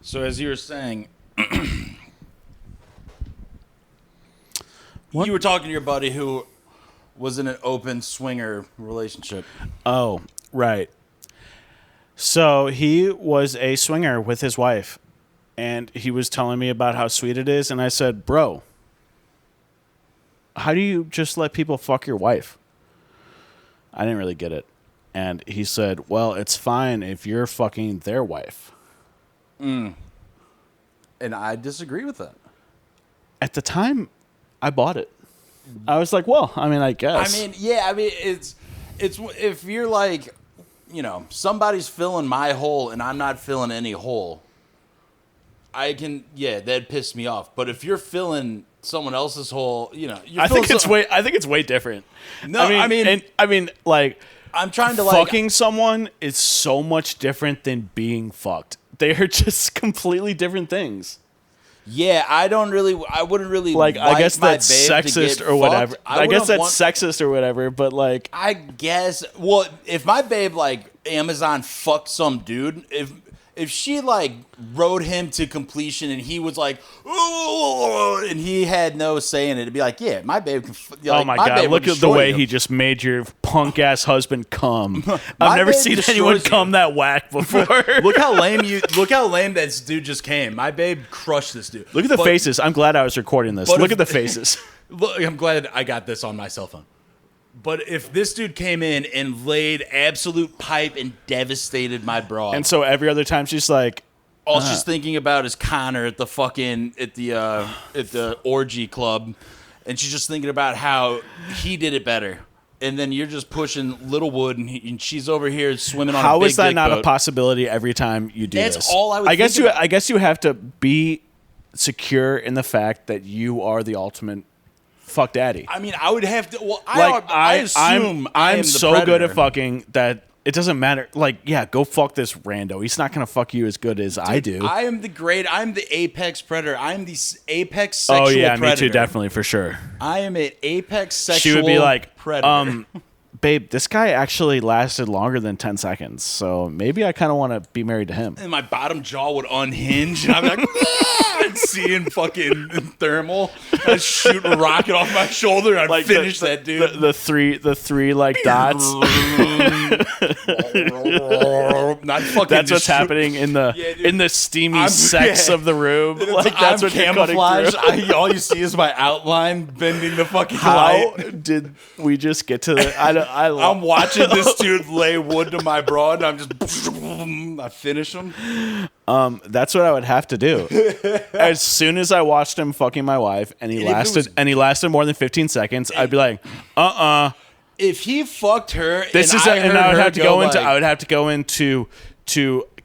So as you were saying, What? you were talking to your buddy who was in an open swinger relationship. Oh, right. So he was a swinger with his wife, and he was telling me about how sweet it is, and I said, bro, how do you just let people fuck your wife? I didn't really get it. And he said, well, it's fine if you're fucking their wife. And I disagree with that. At the time, I bought it. I was like, well, I mean, I guess. I mean, yeah, it's if you're like, you know, somebody's filling my hole and I'm not filling any hole, that'd piss me off. But if you're filling someone else's hole, you know, I think it's way different. No, I mean, like, I'm trying to fucking someone is so much different than being fucked. They are just completely different things. Yeah, I wouldn't really like. I guess my that's babe to sexist get or whatever. fucked. I guess that's sexist or whatever. But like, I guess. Well, if my babe like Amazon fucked some dude, if she like rode him to completion and he was like, ooh, and he had no say in it, it'd be like, yeah, my babe can. Oh my god! Look at the way he just made your punk ass husband come. I've never seen anyone come that whack before. Look how lame that dude just came. My babe crushed this dude. Look at the faces. I'm glad I was recording this. Look at the faces. Look, I'm glad I got this on my cell phone. But if this dude came in and laid absolute pipe and devastated my broad, and so every other time she's like, all she's thinking about is Connor at the orgy club, and she's just thinking about how he did it better. And then you're just pushing Littlewood, and she's over here swimming on. How a big is that dick not boat. A possibility every time you do this? That's all I would. I guess you have to be secure in the fact that you are the ultimate fuck daddy. I mean, I would have to. Well, I assume I'm the so predator. good at fucking that it doesn't matter. Like, yeah, go fuck this rando. He's not gonna fuck you as good as I do. I'm the apex predator. I'm the apex sexual predator. Oh yeah, predator. me too, definitely for sure. I am an apex sexual. She would be like, predator. Babe, this guy actually lasted longer than 10 seconds, so maybe I kind of want to be married to him. And my bottom jaw would unhinge, and I'd be like, and seeing fucking thermal. I'd shoot a rocket off my shoulder, and I'd like finish that dude. The three like dots. Not fucking. That's what's happening in the steamy sex of the room. Like that's what camouflage. You're through. All you see is my outline bending the fucking How light. did we just get to the? I'm watching this dude lay wood to my broad. And I'm just, I finish him. That's what I would have to do. As soon as I watched him fucking my wife, and he lasted more than 15 seconds, I'd be like, If he fucked her, I would have to go into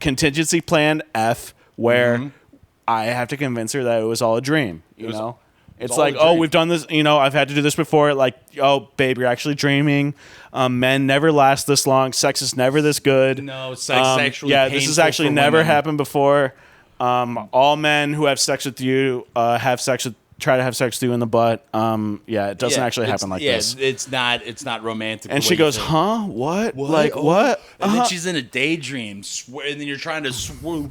contingency plan F, where I have to convince her that it was all a dream. You know. It's like, oh, we've done this, you know, I've had to do this before. Like, oh, babe, you're actually dreaming. Men never last this long. Sex is never this good. No, sexually yeah, this has actually never happened before. All men who have sex with you try to have sex with you in the butt. Yeah, it doesn't actually happen like this. It's not romantic. And she goes, huh? What? Like, what? And then she's in a daydream, and then you're trying to blah,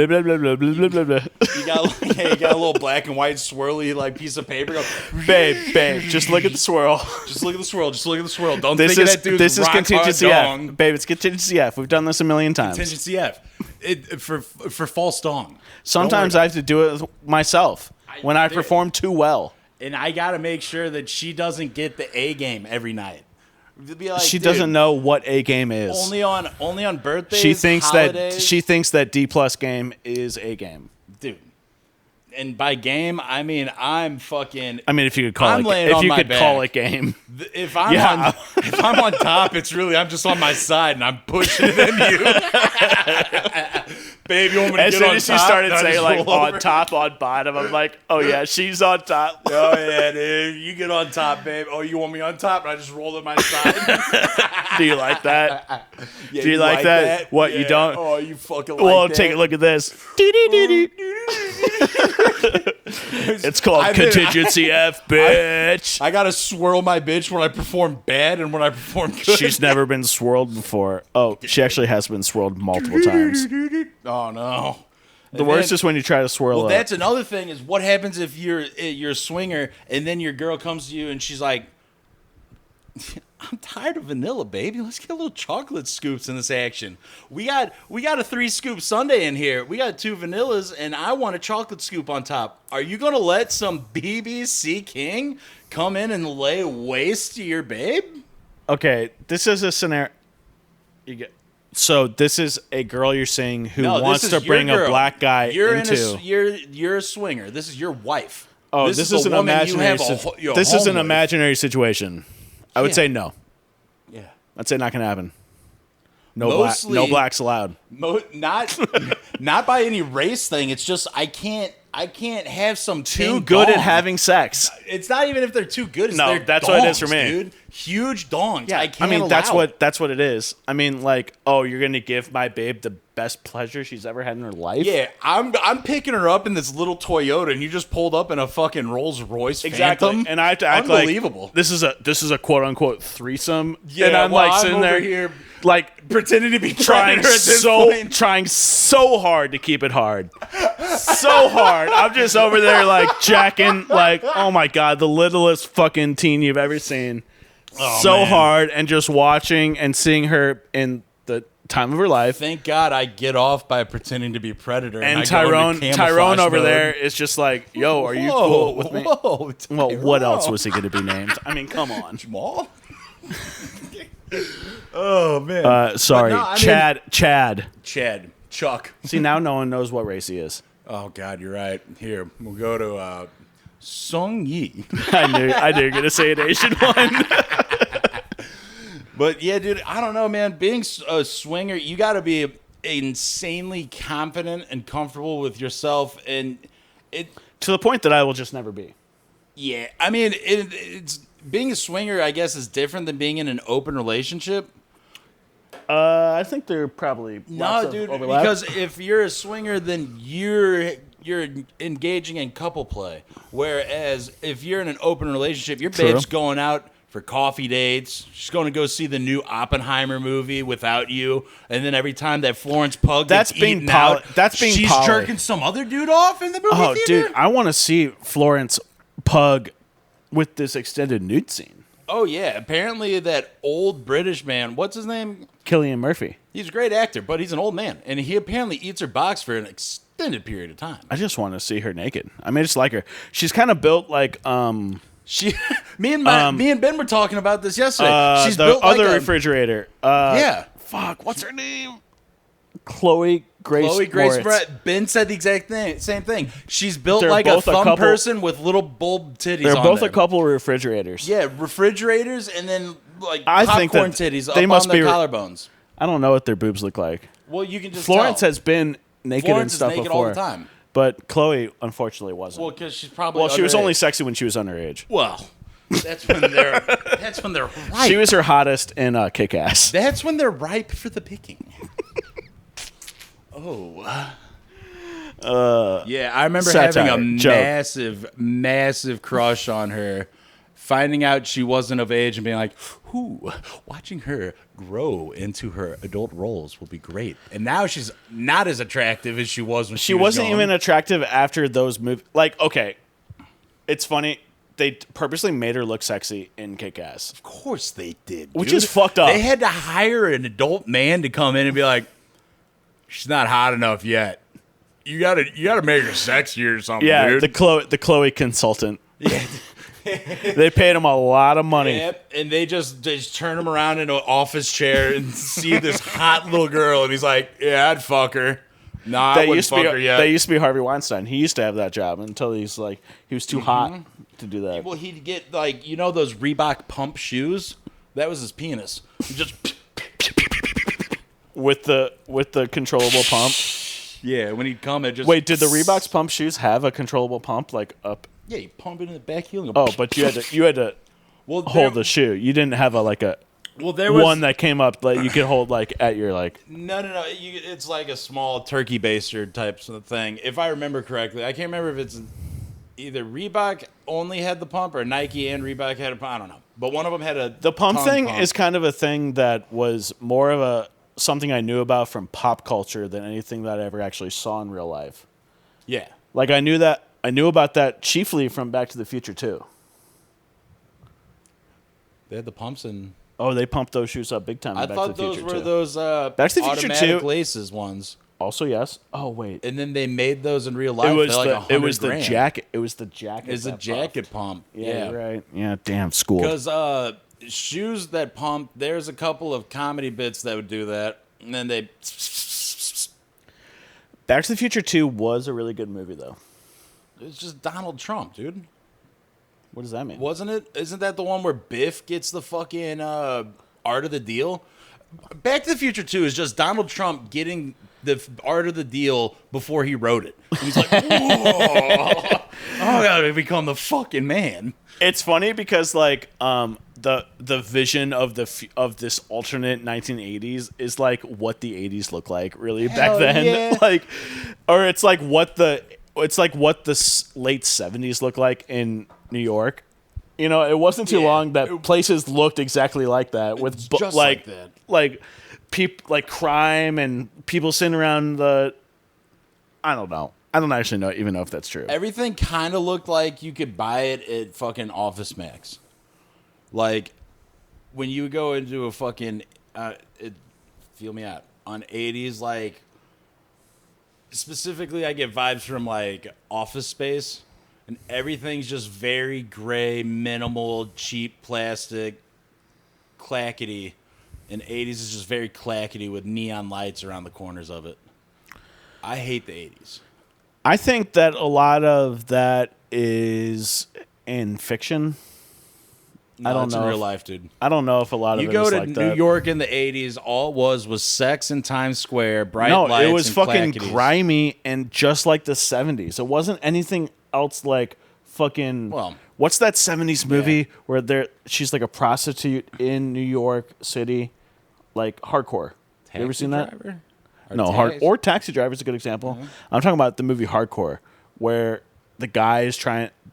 blah, blah, blah, blah, blah, blah. You got a little black and white swirly like piece of paper. Go, babe, just look at the swirl. Just look at the swirl. Don't this think is, of that dude's this is rock contingency hard F. dong. Babe, it's contingency F. We've done this a million times. Contingency F. For false dong. Sometimes I have to do it myself when I perform too well. And I got to make sure that she doesn't get the A game every night. Like, she doesn't know what A game is. Only on birthdays. She thinks holidays. that D plus game is A game, dude. And by game, I mean I'm fucking. I mean, if you could call it game. If I'm on top, it's really I'm just on my side and I'm pushing it in you. Babe, you want me to as get soon on as top? you started saying like on on top, on bottom, I'm like, oh yeah, she's on top. Oh yeah, dude, you get on top, babe. Oh, you want me on top? And I just roll to my side. Do you like that? Yeah, do you like that? What, yeah. you don't? Oh, you fucking like well, that? take a look at this. It's called contingency F, bitch. I gotta swirl my bitch when I perform bad and when I perform good. She's never been swirled before. Oh, she actually has been swirled multiple times. Oh no. The worst is when you try to swirl. Well, that's another thing. Is what happens if you're a swinger and then your girl comes to you and she's like, "I'm tired of vanilla, baby. Let's get a little chocolate scoops in this action. We got a 3-scoop sundae in here. We got 2 vanillas, and I want a chocolate scoop on top. Are you gonna let some BBC King come in and lay waste to your babe?" Okay, this is a scenario. So this is a girl you're saying who wants to bring a black guy into. You're a swinger. This is your wife. Oh, this is an imaginary. This is an imaginary situation. I would say no. Yeah, I'd say not gonna happen. No blacks allowed. Not by any race thing. It's just I can't have some too good dong. at having sex. It's not even if they're too good. It's that's dongs, what it is for me, dude. Huge dongs. Yeah, I mean that's what it is. I mean, like, oh, you're gonna give my babe the best pleasure she's ever had in her life. Yeah, I'm picking her up in this little Toyota, and you just pulled up in a fucking Rolls Royce Phantom. And I have to act unbelievable. Like this is a quote unquote threesome. Yeah, and I'm like sitting there here, like pretending to be trying so hard to keep it hard. So hard. I'm just over there like jacking, like, oh my god, the littlest fucking teen you've ever seen. Oh, so man. Hard, and just watching and seeing her in the time of her life. Thank God I get off by pretending to be Predator. And Tyrone over there is just like, yo, are you cool with me? Whoa, well, what else was he going to be named? I mean, come on. Jamal? Oh, man. Sorry. No, Chad. Chuck. See, now no one knows what race he is. Oh, God, you're right. Here, we'll go to Song Yi. I knew you were going to say an Asian one. But, yeah, dude, I don't know, man. Being a swinger, you got to be insanely confident and comfortable with yourself. And to the point that I will just never be. Yeah. I mean, it's being a swinger, I guess, is different than being in an open relationship. I think they're probably overlap. Because if you're a swinger, then you're engaging in couple play. Whereas if you're in an open relationship, your babe's going out for coffee dates. She's going to go see the new Oppenheimer movie without you, and then every time that Florence Pug gets eaten out, she's jerking some other dude off in the movie theater. Oh, dude, I want to see Florence Pug with this extended nude scene. Oh, yeah. Apparently that old British man, what's his name? Cillian Murphy. He's a great actor, but he's an old man, and he apparently eats her box for an extended period of time. I just want to see her naked. I mean, I just like her. She's kind of built like me and Ben were talking about this yesterday. She's the built other like refrigerator. Yeah. Fuck. What's her name? Chloe Grace Moritz. Ben said the exact same thing. She's built like a thumb person with little bulb titties. They're both a couple of refrigerators. Yeah, refrigerators, and then like popcorn titties up on the collarbones. I don't know what their boobs look like. Well, you can just Florence tell. has been naked and stuff naked before. all the time. But Chloe, unfortunately, wasn't. Well, because she's probably she was only sexy when she was underage. Well, that's when they're ripe. She was her hottest in Kick-Ass. That's when they're ripe for the picking. Oh. Yeah, I remember having a massive crush on her, finding out she wasn't of age and being like, watching her grow into her adult roles will be great. And now she's not as attractive as she was when she wasn't even attractive after those movies. Like, okay, it's funny. They purposely made her look sexy in Kick-Ass. Of course they did, dude. Which is fucked up. They had to hire an adult man to come in and be like, she's not hot enough yet. You gotta make her sexier or something, dude. the Chloe consultant. Yeah. They paid him a lot of money. Yep, and they just turn him around in an office chair and see this hot little girl, and he's like, yeah, I'd fuck her. Nah, I wouldn't fuck her yet. That used to be Harvey Weinstein. He used to have that job until he was too hot to do that. Well, he'd get those Reebok pump shoes? That was his penis. He just with the controllable pump. Yeah, when he'd come, it just... Wait, did the Reebok's pump shoes have a controllable pump, like up? Yeah, you pump it in the back heel. Oh, but you had to hold the shoe. You didn't have a Well, there was one that came up that you could hold like at your like. No. It's like a small turkey baster type of thing. If I remember correctly, I can't remember if it's either Reebok only had the pump or Nike and Reebok had a pump. I don't know, but one of them had a. The pump thing pump. is kind of a thing that was more of something I knew about from pop culture than anything that I ever actually saw in real life. Yeah, like I knew about that chiefly from Back to the Future too. They had the pumps and. Oh, they pumped those shoes up big time. I thought those were those Back to the Future automatic 2 laces ones. Also, yes. Oh, wait. And then they made those in real life. It was the jacket. It was the jacket. It's a jacket pump. Yeah, right. Yeah, damn school. Because shoes that pump. There's a couple of comedy bits that would do that, and then they. Back to the Future 2 was a really good movie, though. It's just Donald Trump, dude. What does that mean? Wasn't it? Isn't that the one where Biff gets the fucking art of the deal? Back to the Future 2 is just Donald Trump getting the art of the deal before he wrote it. And he's like, whoa, I gotta become the fucking man. It's funny because like the vision of this alternate 1980s is like what the 80s look like really back then. Yeah. Like, or it's like what the late 70s look like in New York. You know, it wasn't too long that places looked exactly like that with just like that. Like like crime and people sitting around the. I don't know. I don't actually even know if that's true. Everything kind of looked like you could buy it at fucking Office Max. Like when you go into a fucking feel me out on 80s, like specifically I get vibes from like Office Space. And everything's just very gray, minimal, cheap plastic, clackety. And 80s is just very clackety with neon lights around the corners of it. I hate the 80s. I think that a lot of that is in fiction. No, I don't it's know in real life, dude. I don't know if a lot of you it go is to like New that. York in the 80s, all it was sex in Times Square, bright lights, No, it was and fucking clacketies. grimy and just like the 70s. It wasn't anything else like fucking. Well, what's that 70s movie where she's like a prostitute in New York City, like hardcore? Taxi You ever seen that? Driver? Or Taxi Driver is a good example. Mm-hmm. I'm talking about the movie Hardcore, where the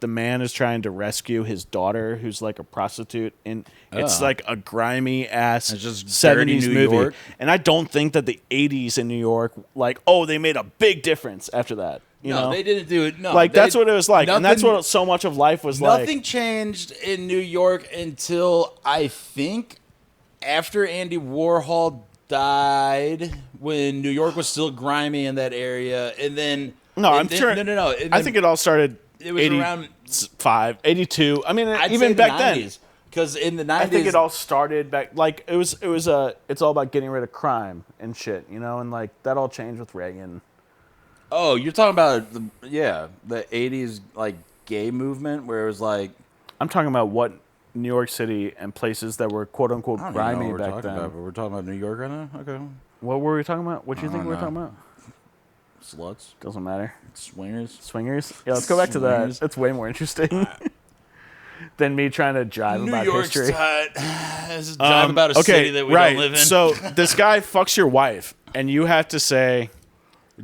man is trying to rescue his daughter, who's like a prostitute, and it's like a grimy ass It's just 70s dirty New movie. York. And I don't think that the 80s in New York, like, they made a big difference after that. You know? They didn't do it. No, like that's what it was like, and that's nothing- what so much of life was like. Nothing changed in New York until I think after Andy Warhol died, when New York was still grimy in that area, and then No. I think it all started. It was around 82. I mean, I'd even say back the then. 90s, because in the 90s, I think it all started back like it was it's all about getting rid of crime and shit, you know, and like that all changed with Reagan. Oh, you're talking about the 80s like gay movement where it was like I'm talking about what New York City and places that were quote unquote I don't grimy know what we're back talking then. about, but we're talking about New York right now. Okay, What were we talking about? What do you think we were know. talking about? sluts, Doesn't matter. swingers. Swingers? Yeah, let's go back to that. Swingers. That's way more interesting than me trying to jive New about York's history. tight. This is jive about a city that we don't live in. So this guy fucks your wife, and you have to say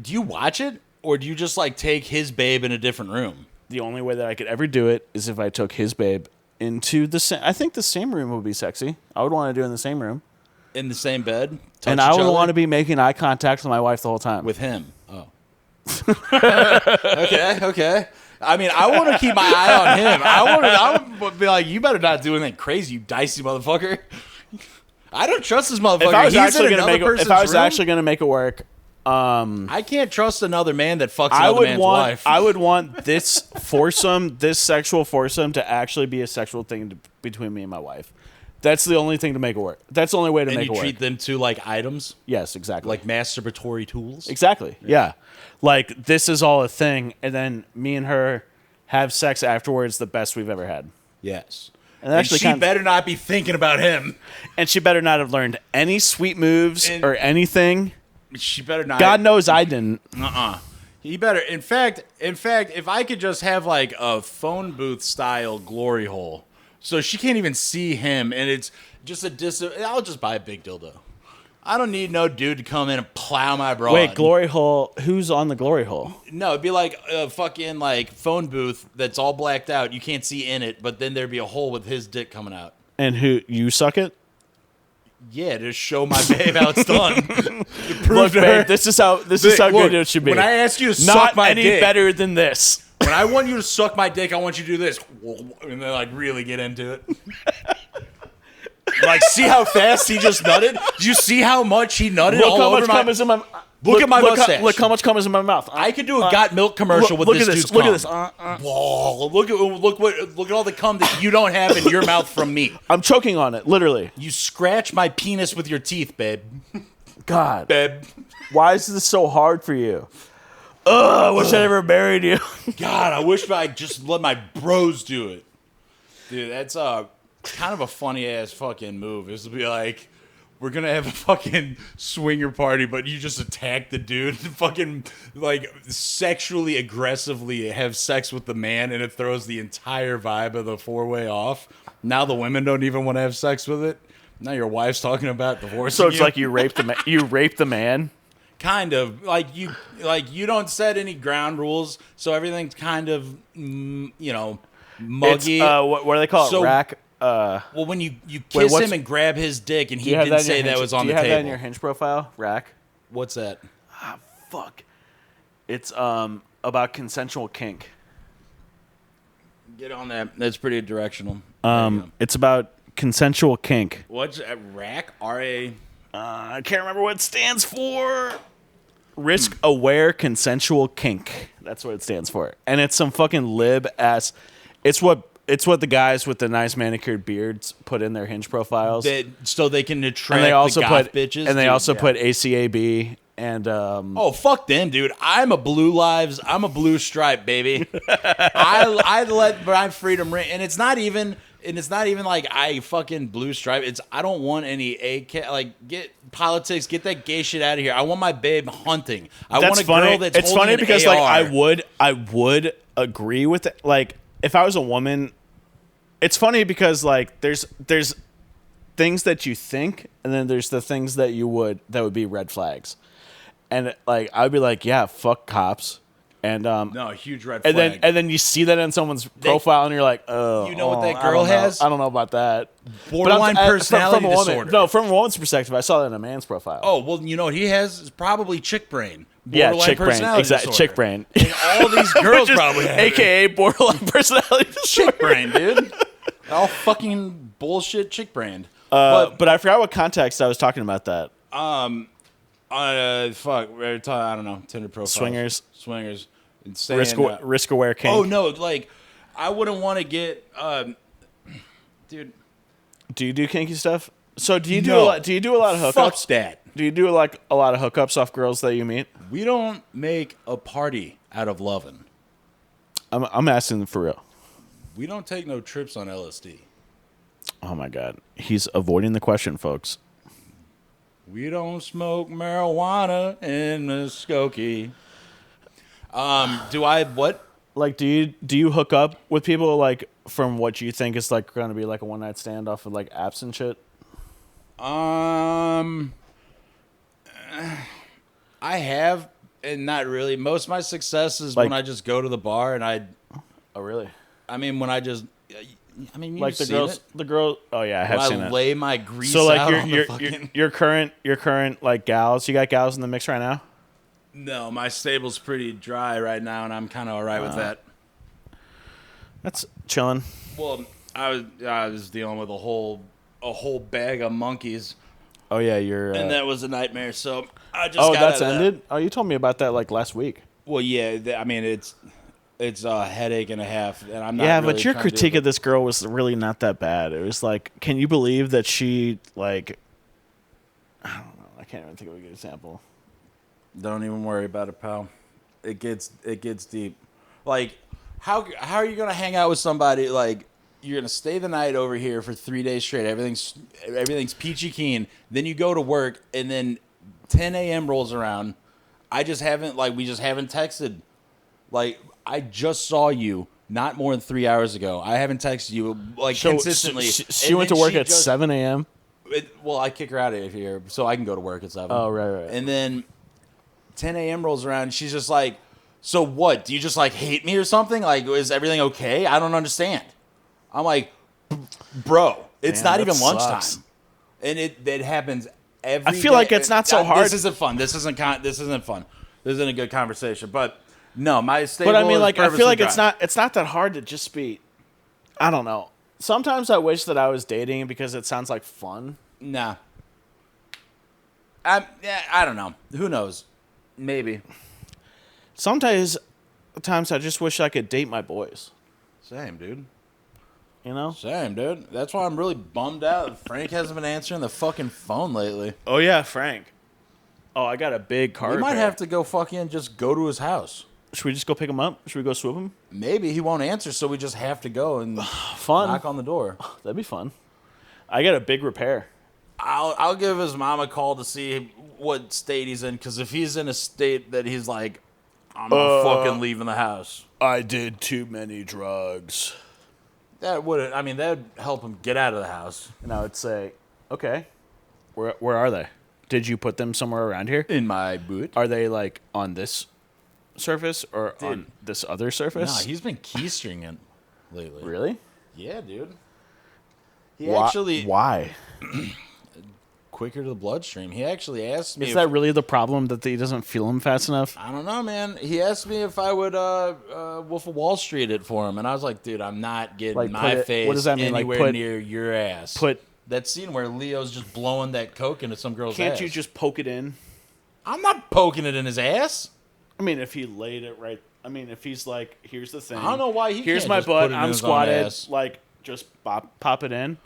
do you watch it, or do you just like take his babe in a different room? the only way that I could ever do it is if I took his babe into the same. I think the same room would be sexy. I would want to do it in the same room. In the same bed, And I would want to be making eye contact with my wife the whole time. with him. Oh, okay. I mean, I want to keep my eye on him. I would be like, you better not do anything crazy, you dicey motherfucker. I don't trust this motherfucker. if I was He's actually in going to another make it, if person's I was room. actually going to make it work, I can't trust another man that fucks I another would man's want wife. I would want this foursome, this sexual foursome, to actually be a sexual thing between me and my wife. That's the only thing to make it work. That's the only way to and make you it work. treat them to like items, Yes, exactly. like masturbatory tools. exactly. Yeah. Like this is all a thing, and then me and her have sex afterwards. The best we've ever had. Yes. And And actually she kind of- better not be thinking about him. And she better not have learned any sweet moves And- or anything. She better not. God knows I didn't. He better. In fact, if I could just have like a phone booth style glory hole So she can't even see him, and it's just I'll just buy a big dildo. I don't need no dude to come in and plow my broad. Wait, glory hole. Who's on the glory hole? No, it'd be like a fucking like phone booth that's all blacked out. You can't see in it, but then there'd be a hole with his dick coming out. And who you suck it? Yeah, to show my babe how it's done. Look, babe, this is how good it should be. When I ask you to not suck my any dick, better than this. When I want you to suck my dick, I want you to do this, and then like really get into it. Like, see how fast he just nutted? Did you see how much he nutted? Look how much cum is in my. Look at my mustache. Look how much cum is in my mouth. I could do a got milk commercial with this dude's cum. Look at this. Whoa, look at all the cum that you don't have in your mouth from me. I'm choking on it, literally. You scratch my penis with your teeth, babe. God, babe. Why is this so hard for you? I wish I never married you. God, I wish I just let my bros do it. Dude, that's kind of a funny ass fucking move. This will be like, we're gonna have a fucking swinger party, but you just attack the dude and fucking like sexually aggressively have sex with the man, and it throws the entire vibe of the 4-way off. Now the women don't even want to have sex with it. Now your wife's talking about divorcing. So it's like you raped the you raped the man. Kind of like you don't set any ground rules, so everything's kind of muggy. It's, what do they call it? Rack. Well, when you kiss him and grab his dick, and he didn't say that was on the table. Do you have that in your Hinge profile? Rack. What's that? Ah, fuck. It's about consensual kink. Get on that. That's pretty directional. It's about consensual kink. What's Rack? R-A. I can't remember what it stands for. Risk aware consensual kink. That's what it stands for. And it's some fucking lib ass. It's what the guys with the nice manicured beards put in their Hinge profiles. So they can attract and they also the goth put bitches. And they also put ACAB and oh, fuck them, dude. I'm a Blue Lives. I'm a Blue Stripe, baby. I let my freedom ring, and it's not even like I fucking Blue Stripe. It's I don't want any AK. Like, get politics, get that gay shit out of here. I want my babe hunting. I want a girl that's it's holding funny an because AR. like I would agree with it. Like if I was a woman, it's funny because like there's things that you think, and then there's the things that would be red flags. And like I'd be like, yeah, fuck cops. And no, huge red flag. And then you see that in someone's profile, and you're like, oh, you know what that girl has? I don't know about that. Borderline personality disorder. No, from a woman's perspective, I saw that in a man's profile. Oh well, you know what he has is probably chick brain. Yeah, chick brain, exactly. Chick brain. And all these girls probably have AKA it. borderline personality disorder. Chick brain, dude. All fucking bullshit chick brain. But I forgot what context I was talking about that. Fuck. I don't know. Tinder profile. Swingers. Risk aware kink. Oh no, like I wouldn't want to get, dude. Do you do kinky stuff? So do you do a lot of hookups? Fuck that. Do you do like a lot of hookups off girls that you meet? We don't make a party out of loving. I'm asking for real. We don't take no trips on LSD. Oh my god, he's avoiding the question, folks. We don't smoke marijuana in Muskogee. Do I what? Like, do you hook up with people like from what you think is like going to be like a one night stand off of like apps and shit? I have, and not really. Most of my success is like, when I just go to the bar and I. Oh really? I mean, when I just. I mean, like the girl. Oh yeah, I have seen it. I lay my grease. So like out your current like gals. You got gals in the mix right now? No, my stable's pretty dry right now, and I'm kind of all right with that. That's chilling. Well, I was dealing with a whole bag of monkeys. Oh yeah, and that was a nightmare. So I just. Oh, that's ended. Oh, you told me about that like last week. Well, yeah. I mean, it's a headache and a half, and I'm not. Yeah, really but your critique of this girl was really not that bad. It was like, can you believe that she like? I don't know. I can't even think of a good example. Don't even worry about it, pal. It gets deep. Like, how are you gonna hang out with somebody like you're gonna stay the night over here for 3 days straight? Everything's peachy keen. Then you go to work, and then 10 a.m. rolls around. We just haven't texted. Like, I just saw you not more than 3 hours ago. I haven't texted you like consistently. She went to work at 7 a.m. Well, I kick her out of here so I can go to work at 7. Oh, right. And then 10 a.m. rolls around and she's just like, so what? Do you just like hate me or something? Like, is everything okay? I don't understand. I'm like, bro, it's not even lunchtime. And it happens every day. I feel like it's not so hard. This isn't fun. This isn't fun. This isn't a good conversation. But no, my stable. But I mean, like, I feel like dry. it's not that hard to just be. I don't know. Sometimes I wish that I was dating because it sounds like fun. Nah. I don't know. Who knows? Maybe. Sometimes I just wish I could date my boys. Same, dude. You know? Same, dude. That's why I'm really bummed out. Frank hasn't been answering the fucking phone lately. Oh, yeah, Frank. Oh, I got a big car. We might have to go fucking just go to his house. Should we just go pick him up? Should we go swoop him? Maybe he won't answer, so we just have to go and knock on the door. That'd be fun. I got a big repair. I'll give his mom a call to see what state he's in, because if he's in a state that he's like, I'm not fucking leaving the house. I did too many drugs. That would help him get out of the house. And I would say, okay, where are they? Did you put them somewhere around here? In my boot. Are they like on this surface or on this other surface? No, he's been keystringing lately. Really? Yeah, dude. Why? Quicker to the bloodstream. He actually asked me. Is that really the problem, that he doesn't feel him fast enough? I don't know, man. He asked me if I would Wolf of Wall Street it for him, and I was like, dude, I'm not getting my face what does that mean? anywhere near your ass. Put that scene where Leo's just blowing that coke into some girl's ass. Can't you just poke it in? I'm not poking it in his ass. I mean, if he laid it right. I mean, if he's like, here's the thing. I don't know why he Here's can't my just butt. put it in I'm his own squatted. ass. Like, just pop it in.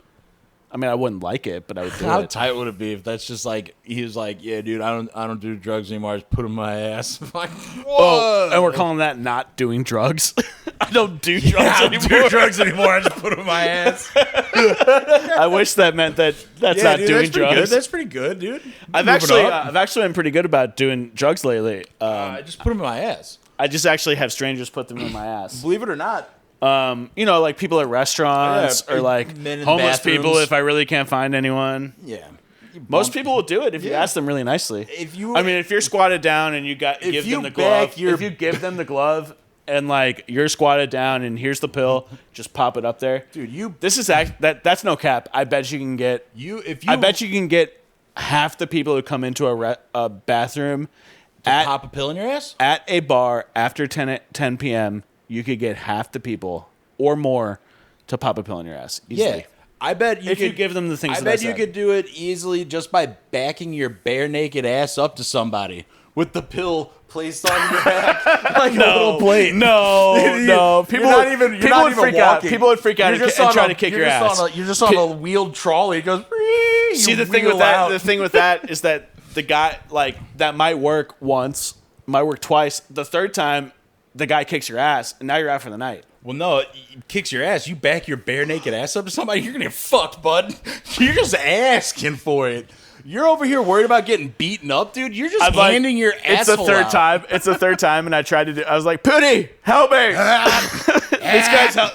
I mean, I wouldn't like it, but I would do How it. tight would it be if that's just like he was like, yeah, dude, I don't do drugs anymore. I just put them in my ass. I'm like, whoa. Oh, and we're calling that not doing drugs. I don't do drugs I don't anymore. do drugs anymore. I just put them in my ass. I wish that meant that's not dude, doing that's drugs. Good. That's pretty good, dude. I've actually been pretty good about doing drugs lately. I just put them in my ass. I just actually have strangers put them in my ass. Believe it or not. Like people at restaurants or like men in homeless bathrooms. people if I really can't find anyone. Yeah. Most people will do it if you ask them really nicely. If you're squatted down and give them the glove, if you give them the glove and like you're squatted down and here's the pill, just pop it up there. Dude, that's no cap. I bet you can get I bet you can get half the people who come into a bathroom pop a pill in your ass at a bar after 10 p.m. You could get half the people or more to pop a pill in your ass easily. Yeah. I bet you if you give them the things I bet you could do it easily just by backing your bare naked ass up to somebody with the pill placed on your back like a little plate. No. People would freak out. People would freak out and try to kick your ass. You're just on a wheeled trolley. It goes. See, the thing with that is that the guy, like, that might work once, might work twice. The third time, the guy kicks your ass, and now you're out for the night. Well, no, it kicks your ass. You back your bare naked ass up to somebody, you're gonna get fucked, bud. You're just asking for it. You're over here worried about getting beaten up, dude. You're just handing your asshole It's the third out. time. It's the third time, and I tried to do. I was like, Pooty, help me!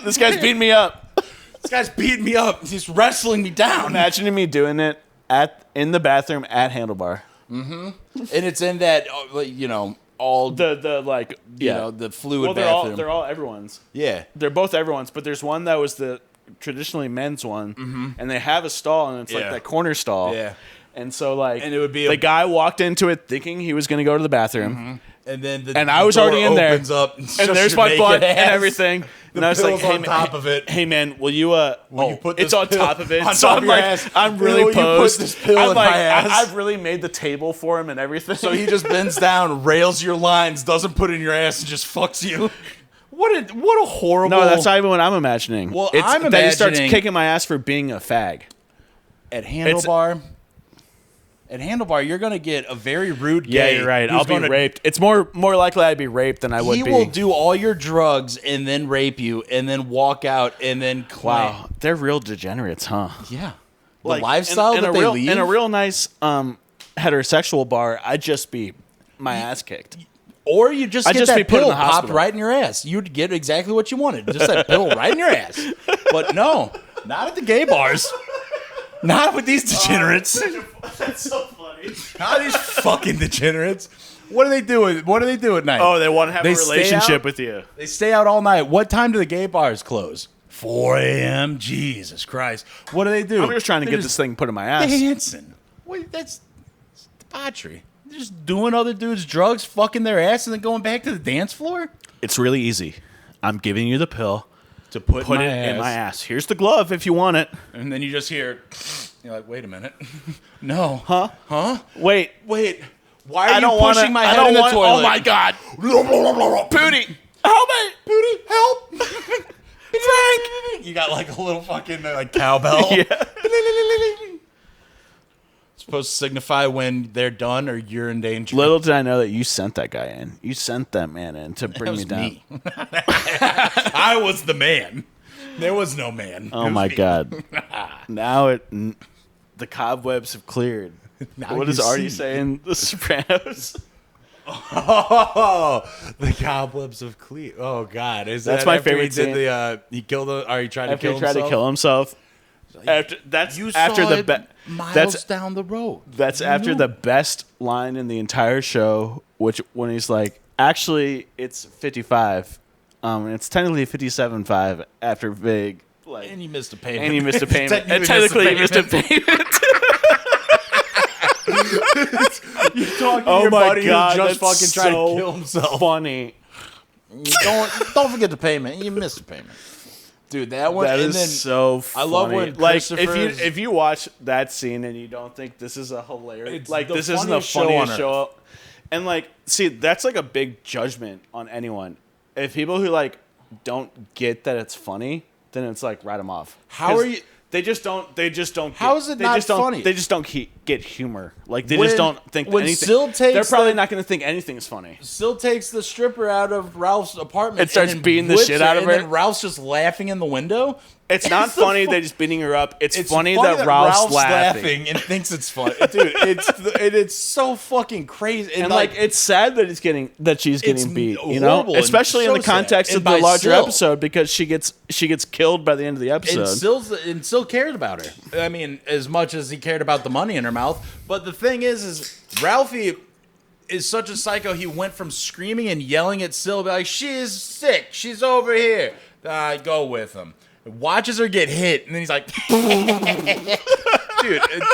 This guy's beating me up. This guy's beating me up. He's wrestling me down. Imagining me doing it in the bathroom at Handlebar. Mm-hmm. And it's in that, all the fluid bathroom. They're all everyone's. Yeah, they're both everyone's, but there's one that was the traditionally men's one, and they have a stall, and it's like that corner stall. Yeah, and so and it would be the guy walked into it thinking he was going to go to the bathroom, and then I was already in there, up and there's my butt and everything. And I was like, "Hey, on top of it. Hey man, will you put this it's on top of it?" On so top I'm of your like, ass? I'm really will posed. You put this pill in my ass? I've really made the table for him and everything. So he just bends down, rails your lines, doesn't put it in your ass, and just fucks you. What a horrible. No, that's not even what I'm imagining. Well, I'm imagining that he starts kicking my ass for being a fag. At Handlebar. At Handlebar, you're going to get a very rude Yeah, gay. you're right. I'll be raped. It's more likely I'd be raped than I would be. He will do all your drugs and then rape you and then walk out and then claim. Wow, they're real degenerates, huh? Yeah. The lifestyle that they lead. In a real nice heterosexual bar, I'd just be my ass kicked. Or you just get just be that put in pill the popped hospital. right in your ass. You'd get exactly what you wanted. Just that pill right in your ass. But no, not at the gay bars. Not with these degenerates. That's so funny. Not these fucking degenerates. What do they do? What do they do at night? Oh, they want to have a stay relationship out? with you. They stay out all night. What time do the gay bars close? 4 a.m. Jesus Christ. What do they do? I'm just trying to get this thing put in my ass. Dancing. What? That's debauchery. They're just doing other dudes' drugs, fucking their ass, and then going back to the dance floor? It's really easy. I'm giving you the pill. To put it in my ass. Here's the glove if you want it. And then you just hear, you're like, wait a minute. No. Huh? Huh? Wait. Why are you pushing my head in the toilet? Oh my God. Pootie. Help me. Pootie, help. Frank. You got like a little fucking like cowbell. Yeah. Supposed to signify when they're done or you're in danger. Little did I know that you sent that guy in. You sent that man in to bring me down. Me. I was the man. There was no man. Oh my God. Now the cobwebs have cleared. What is Artie saying? The Sopranos. Oh, the cobwebs have cleared. Oh God, That's my favorite he did scene. He killed the. Or he tried After to he kill tried to kill himself. After that's You after saw the it miles down the road. That's after the best line in the entire show, which when he's like, actually, it's 55. It's technically 57.5 after Vig. Like, And you missed a payment. and he missed a payment. And Technically technically, he missed a payment. You're talking to Oh your my buddy God, who just that's fucking tried so to kill himself. Funny. Don't forget the payment. You missed the payment, dude. That one. That and is then so funny. I love when like Christopher's- if you watch that scene and you don't think this is a hilarious, It's like the this isn't the funniest show on funniest earth. show, and like see that's like a big judgment on anyone. If people who like don't get that it's funny, then it's like write them off. How 'Cause are you- They just don't. They just don't. How is it they not just don't, funny? They just don't get humor. Like they When- just don't think when anything. Syl takes They're probably the- not going to think anything's funny. Still takes the stripper out of Ralph's apartment And starts then beating the whips shit out of and her. then Ralph's just laughing in the window. It's not the funny fu- that he's beating her up. It's, It's funny that Ralph's laughing. and thinks it's funny, dude. It's so fucking crazy, And like it's sad that she's getting It's beat, you horrible know, and especially in so the context sad. of And the by larger Syl. episode because she gets killed by the end of the episode. and still cared about her. I mean, as much as he cared about the money in her mouth. But the thing is Ralphie is such a psycho. He went from screaming and yelling at Syl, be like, "She is sick. She's over here." I go with him. Watches her get hit, and then he's like, "Dude,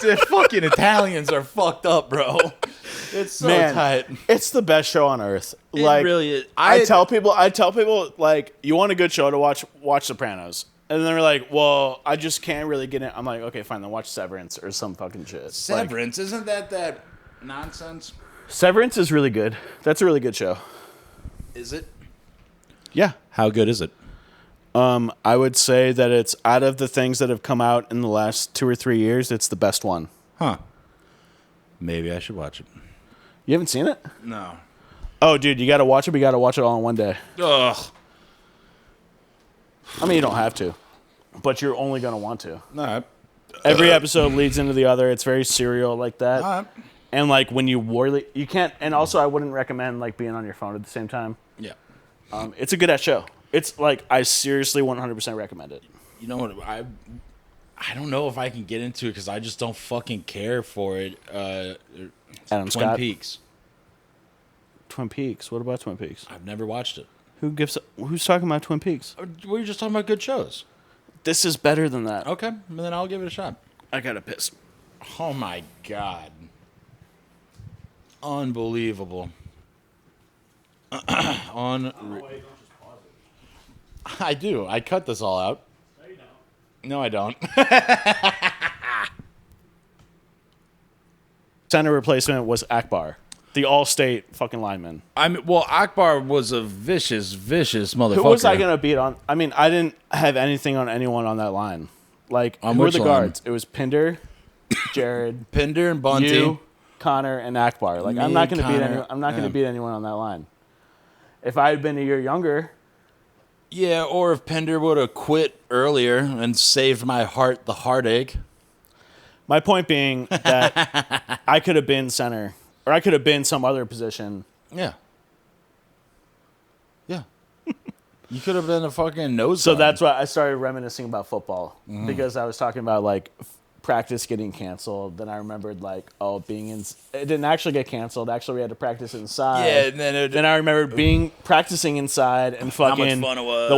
the fucking Italians are fucked up, bro." It's so Man, tight. it's the best show on earth. It Like really is. I tell people like you want a good show to watch Sopranos. And then they're like, well, I just can't really get it. I'm like, okay, fine, then watch Severance or some fucking shit. Like, Severance, isn't that nonsense? Severance is really good. That's a really good show. Is it? Yeah. How good is it? I would say that it's out of the things that have come out in the last 2 or 3 years, it's the best one. Huh. Maybe I should watch it. You haven't seen it? No. Oh, dude, you got to watch it. We got to watch it all in one day. Ugh. I mean, you don't have to, but you're only going to want to. All right. Every episode leads into the other. It's very serial like that. All right. And like when you can't. And also, I wouldn't recommend like being on your phone at the same time. Yeah. It's a good ass show. It's like I seriously 100% recommend it. You know what? I don't know if I can get into it because I just don't fucking care for it. Adam Twin Scott. Peaks. Twin Peaks. What about Twin Peaks? I've never watched it. Who's talking about Twin Peaks? We were just talking about good shows. This is better than that. Okay, then I'll give it a shot. I gotta piss. Oh my god. Unbelievable. Wait, don't just pause it. I do. I cut this all out. No, you don't. No, I don't. Center replacement was Akbar, the all-state fucking lineman. Well, Akbar was a vicious motherfucker. Who was I gonna beat on? I mean, I didn't have anything on anyone on that line. Like, On who were which the line? guards? It was Pinder, Jared, Pinder and Bunty. you, Connor, and Akbar. Like, I'm Me, not gonna beat Connor, anyone. I'm not gonna yeah. beat anyone on that line. If I had been a year younger, Yeah, or if Pinder would have quit earlier and saved my heart the heartache. my point being that I could have been center, or I could have been some other position. Yeah. You could have been a fucking nose. So that's why I started reminiscing about football because I was talking about like practice getting canceled. Then I remembered like being in. It didn't actually get canceled. Actually, we had to practice inside. Yeah, and then I remembered practicing inside and fucking. How much fun it was.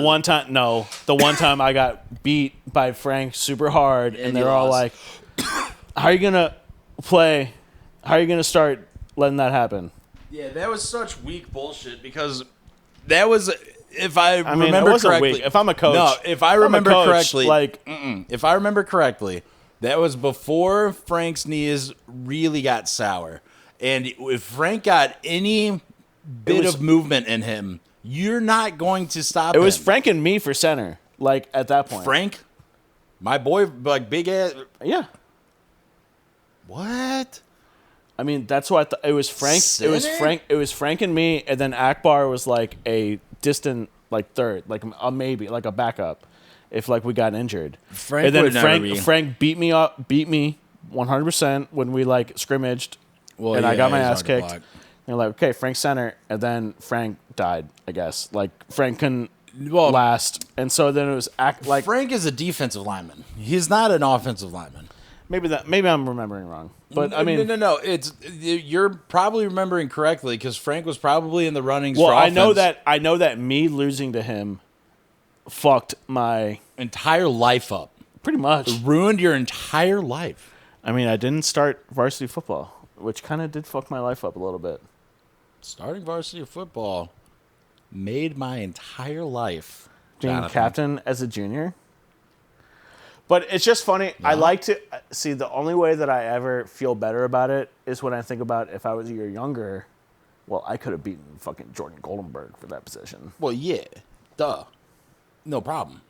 The one time I got beat by Frank super hard, and they're all like, "How are you gonna play? How are you gonna start letting that happen?" Yeah, that was such weak bullshit because that was. If I mean, remember it wasn't correctly, weak. If I'm a coach, if I remember correctly, like if I remember correctly, that was before Frank's knees really got sour, and if Frank got any bit of movement in him, you're not going to stop. It was Frank and me for center, like at that point. Frank, my boy, like big ass. Yeah. What? I mean, that's what it was. Frank. Center? It was Frank and me, and then Akbar was like a distant, like third, like a maybe, like a backup, if like we got injured. Frank and then would never be. Frank beat me 100% when we like scrimmaged, and I got my ass kicked. And they're like, okay, Frank center, and then Frank died. I guess like Frank couldn't last, and so then it was like Frank is a defensive lineman. He's not an offensive lineman. Maybe I'm remembering wrong, but I mean, no. You're probably remembering correctly because Frank was probably in the runnings. Well, for offense. I know that me losing to him fucked my entire life up. Pretty much It ruined your entire life. I mean, I didn't start varsity football, which kind of did fuck my life up a little bit. Starting varsity football made my entire life. Being Jonathan. captain as a junior. But it's just funny. Yeah. I like to see the only way that I ever feel better about it is when I think about if I was a year younger, well, I could have beaten fucking Jordan Goldenberg for that position. Well, yeah. Duh. No problem.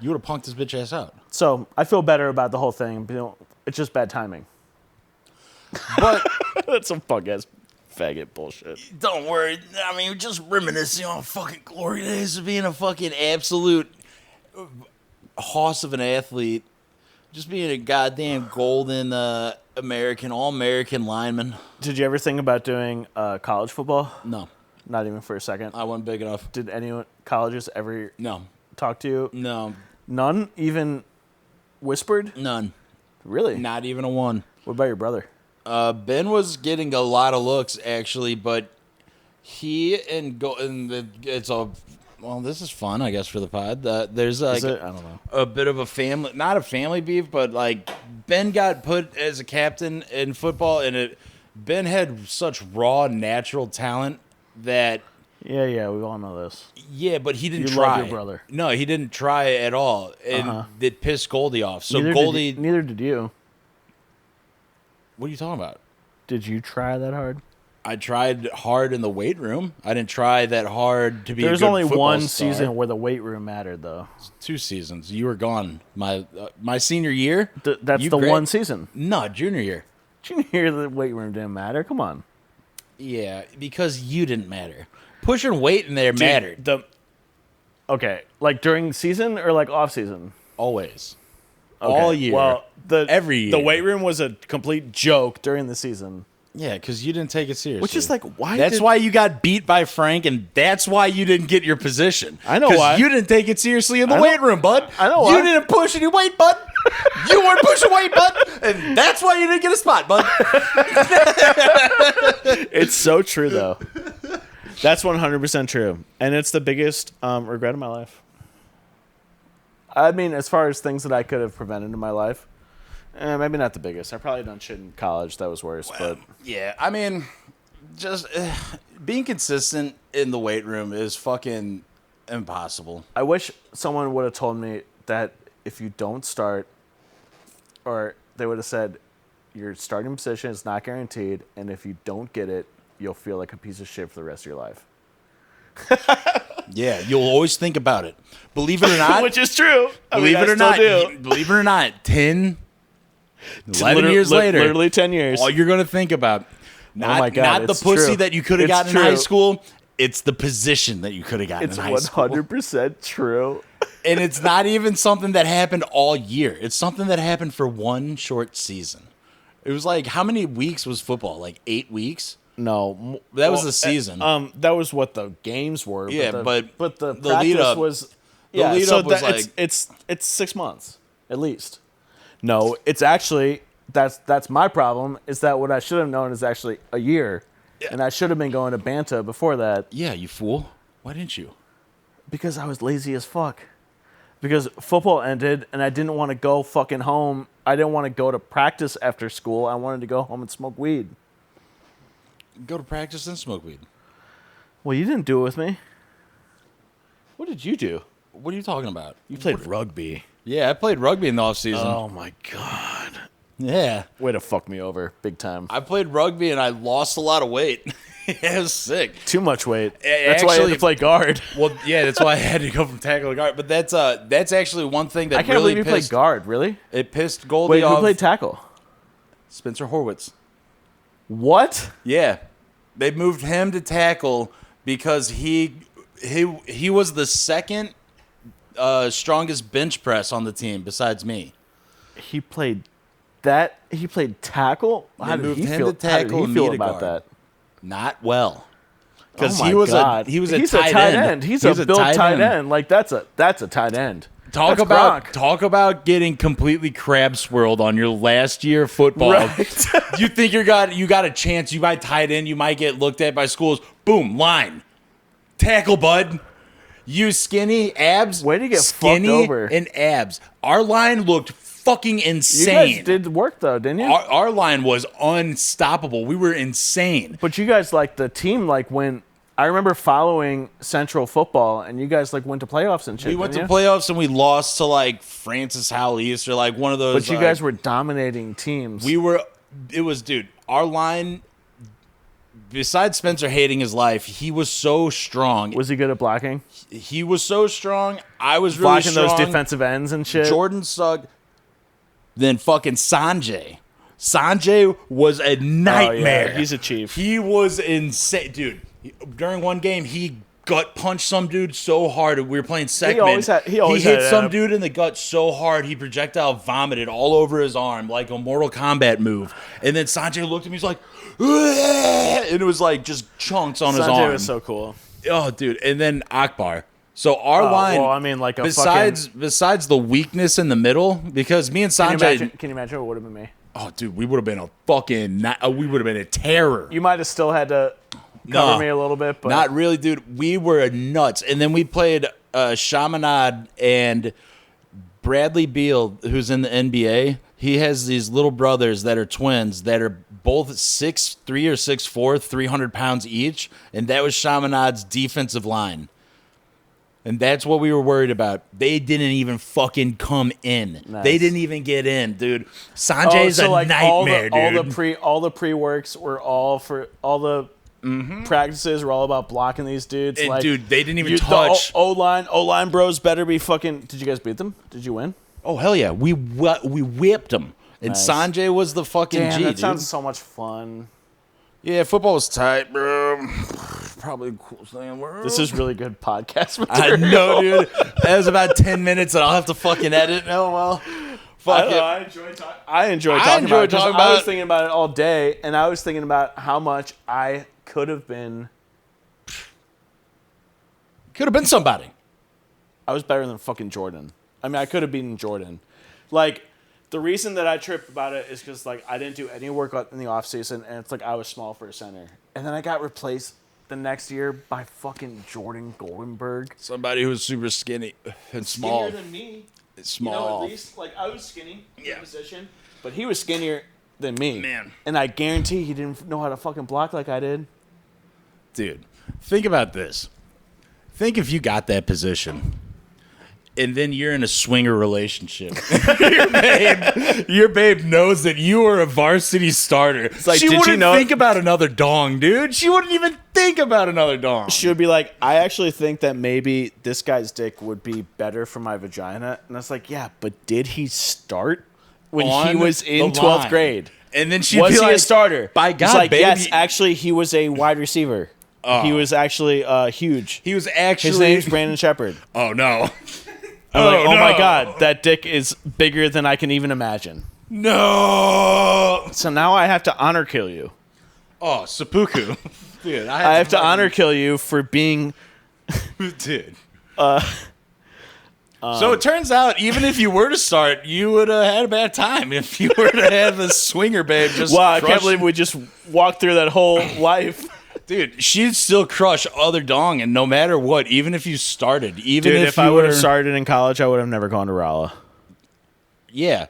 You would have punked his bitch ass out. So I feel better about the whole thing. But, it's just bad timing. But that's some fuck ass faggot bullshit. Don't worry. I mean, just reminiscing on fucking glory days of being a fucking absolute hoss of an athlete, just being a goddamn golden all-American lineman. Did you ever think about doing college football? No. Not even for a second? I wasn't big enough. Did anyone, colleges ever talk to you? No. None? Even whispered? None. Really? Not even a one. What about your brother? Ben was getting a lot of looks, actually, but it's a... Well, this is fun, I guess, for the pod. There's like I don't know, a bit of a family, not a family beef, but like Ben got put as a captain in football, and Ben had such raw, natural talent that. Yeah, we all know this. Yeah, but he didn't you try. Love your brother. No, he didn't try at all, and it pissed Goldie off. So neither did you. What are you talking about? Did you try that hard? I tried hard in the weight room. I didn't try that hard to be. There's a good only one star. season where the weight room mattered, though. 2 seasons. You were gone. My senior year. That's the one season. No, junior year. Junior year, the weight room didn't matter. Come on. Yeah, because you didn't matter. Pushing weight in there mattered. Okay, like during season or like off season? Always. Okay. All year. Well, every year. The weight room was a complete joke during the season. Yeah, because you didn't take it seriously. Which is like, why? That's why you got beat by Frank, and that's why you didn't get your position. I know why. You didn't take it seriously in the weight room, bud. I know why. You didn't push any weight, bud. You weren't pushing weight, bud. And that's why you didn't get a spot, bud. It's so true, though. That's 100% true. And it's the biggest regret of my life. I mean, as far as things that I could have prevented in my life, maybe not the biggest. I probably done shit in college that was worse. But yeah, I mean, just being consistent in the weight room is fucking impossible. I wish someone would have told me that if you don't start, or they would have said, your starting position is not guaranteed, and if you don't get it, you'll feel like a piece of shit for the rest of your life. Yeah, you'll always think about it. Believe it or not. Which is true. Believe it or not. Believe it or not, 10, 11 years later. Literally 10 years. All you're going to think about, not the pussy true. that you could have gotten true. in high school. It's the position that you could have gotten in high school. It's 100% true. And it's not even something that happened all year. It's something that happened for one short season. It was like, how many weeks was football? Like 8 weeks? No, That was the season. That was what the games were. Yeah, but the the practice lead up was. the Yeah, lead so up was that, like it's 6 months at least. No, it's actually that's my problem. Is that what I should have known is actually a year, and I should have been going to Banta before that. Yeah, you fool. Why didn't you? Because I was lazy as fuck. Because football ended, and I didn't want to go fucking home. I didn't want to go to practice after school. I wanted to go home and smoke weed. Go to practice and smoke weed. Well, you didn't do it with me. What did you do? What are you talking about? You played rugby. Yeah, I played rugby in the off season. Oh my god. Yeah. Way to fuck me over, big time. I played rugby and I lost a lot of weight. It was sick. Too much weight. That's why I had to play guard. Well, yeah, that's why I had to go from tackle to guard. But that's actually one thing that I can't really believe you played guard. Really? It pissed Goldie Wait, off. who played tackle? Spencer Horwitz. What? Yeah, they moved him to tackle because he was the second strongest bench press on the team besides me. He played that. He played tackle. How did he feel? How did he feel about that? Not well. Because Oh my he was God. He's a tight end. He's a built tight end. Like that's a tight end. Talk That's about Gronk. getting completely crab swirled on your last year of football. Right. You think you got a chance? You might tight end. You might get looked at by schools. Boom, line, tackle, bud. You skinny abs. Way to get skinny fucked over. and abs. Our line looked fucking You insane. guys did work though, didn't you? Our line was unstoppable. We were insane. But you guys like the team like when I remember following Central football and you guys like went to playoffs and shit. We went to didn't you? playoffs and we lost to like Francis Howell East or like one of those. But you guys were dominating teams. Dude, our line, besides Spencer hating his life, he was so strong. Was he good at blocking? He was so strong. I was really Blocking strong. those defensive ends and shit. Jordan Sugg. Then fucking Sanjay. Sanjay was a nightmare. Oh, yeah. He's a chief. He was insane. Dude, during one game, he gut punched some dude so hard. We were playing Sekman. He hit some dude in the gut so hard, he projectile vomited all over his arm like a Mortal Kombat move. And then Sanjay looked at me, he's like, "Ugh," and it was like just chunks on his arm. Sanjay was so cool. Oh, dude. And then Akbar. So our line, well, I mean, like a besides the weakness in the middle, because me and Sanjay, Can you imagine what would have been me? oh, dude, we would have been we would have been a terror. You might have still had to cover me a little bit, but Not really, dude. We were nuts. And then we played Chaminade and Bradley Beal, who's in the NBA. He has these little brothers that are twins that are both 6'3" or 6'4", 300 pounds each. And that was Chaminade's defensive line. And that's what we were worried about. They didn't even fucking come in. Nice. They didn't even get in, dude. Sanjay's a nightmare, dude. All the pre-works were all for all the practices were all about blocking these dudes. And like, dude, they didn't even touch. The O-line bros better be fucking. Did you guys beat them? Did you win? Oh hell yeah, we whipped them. And Nice. Sanjay was the fucking Damn, G, that dude. sounds so much fun. Yeah, football was tight, bro. Probably the coolest thing in the world. This is really good podcast I material. know, dude. That was about 10 minutes, and I'll have to fucking edit. Oh well, fuck it. I enjoy talking about it. 'Cause talking I about was it. thinking about it all day, and I was thinking about how much I could have been. Could have been somebody. I was better than fucking Jordan. I mean, I could have beaten Jordan. Like, the reason that I trip about it is because, like, I didn't do any work in the offseason, and it's like I was small for a center. And then I got replaced the next year by fucking Jordan Goldenberg. Somebody who was super skinny and small. Skinnier than me. Small. You know, at least, like, I was skinny in Yeah. position, but he was skinnier than me. Man. And I guarantee he didn't know how to fucking block like I did. Dude, think about this. Think if you got that position, and then you're in a swinger relationship. your babe knows that you are a varsity starter. like, she did you wouldn't know- think about another dong, dude. She wouldn't even think about another dong. She would be like, I actually think that maybe this guy's dick would be better for my vagina. And I was like, yeah, but did he start when he On was in the 12th line. grade? And then she'd Was be he like, a starter? By God, He's like, baby. yes, actually, he was a wide receiver. He was actually huge. He was actually. His name's Brandon Shepard. Oh, no. I'm like, oh no. my God, that dick is bigger than I can even imagine. No. So now I have to honor kill you. Oh, seppuku. Dude, I have to honor kill you for being... Dude. So it turns out, even if you were to start, you would have had a bad time if you were to have a swinger babe just Wow, I can't believe we just walked through that whole life. Dude, she'd still crush other dong, and no matter what, even if you started, even Dude, if I you would have were... started in college, I would have never gone to Rolla. Yeah.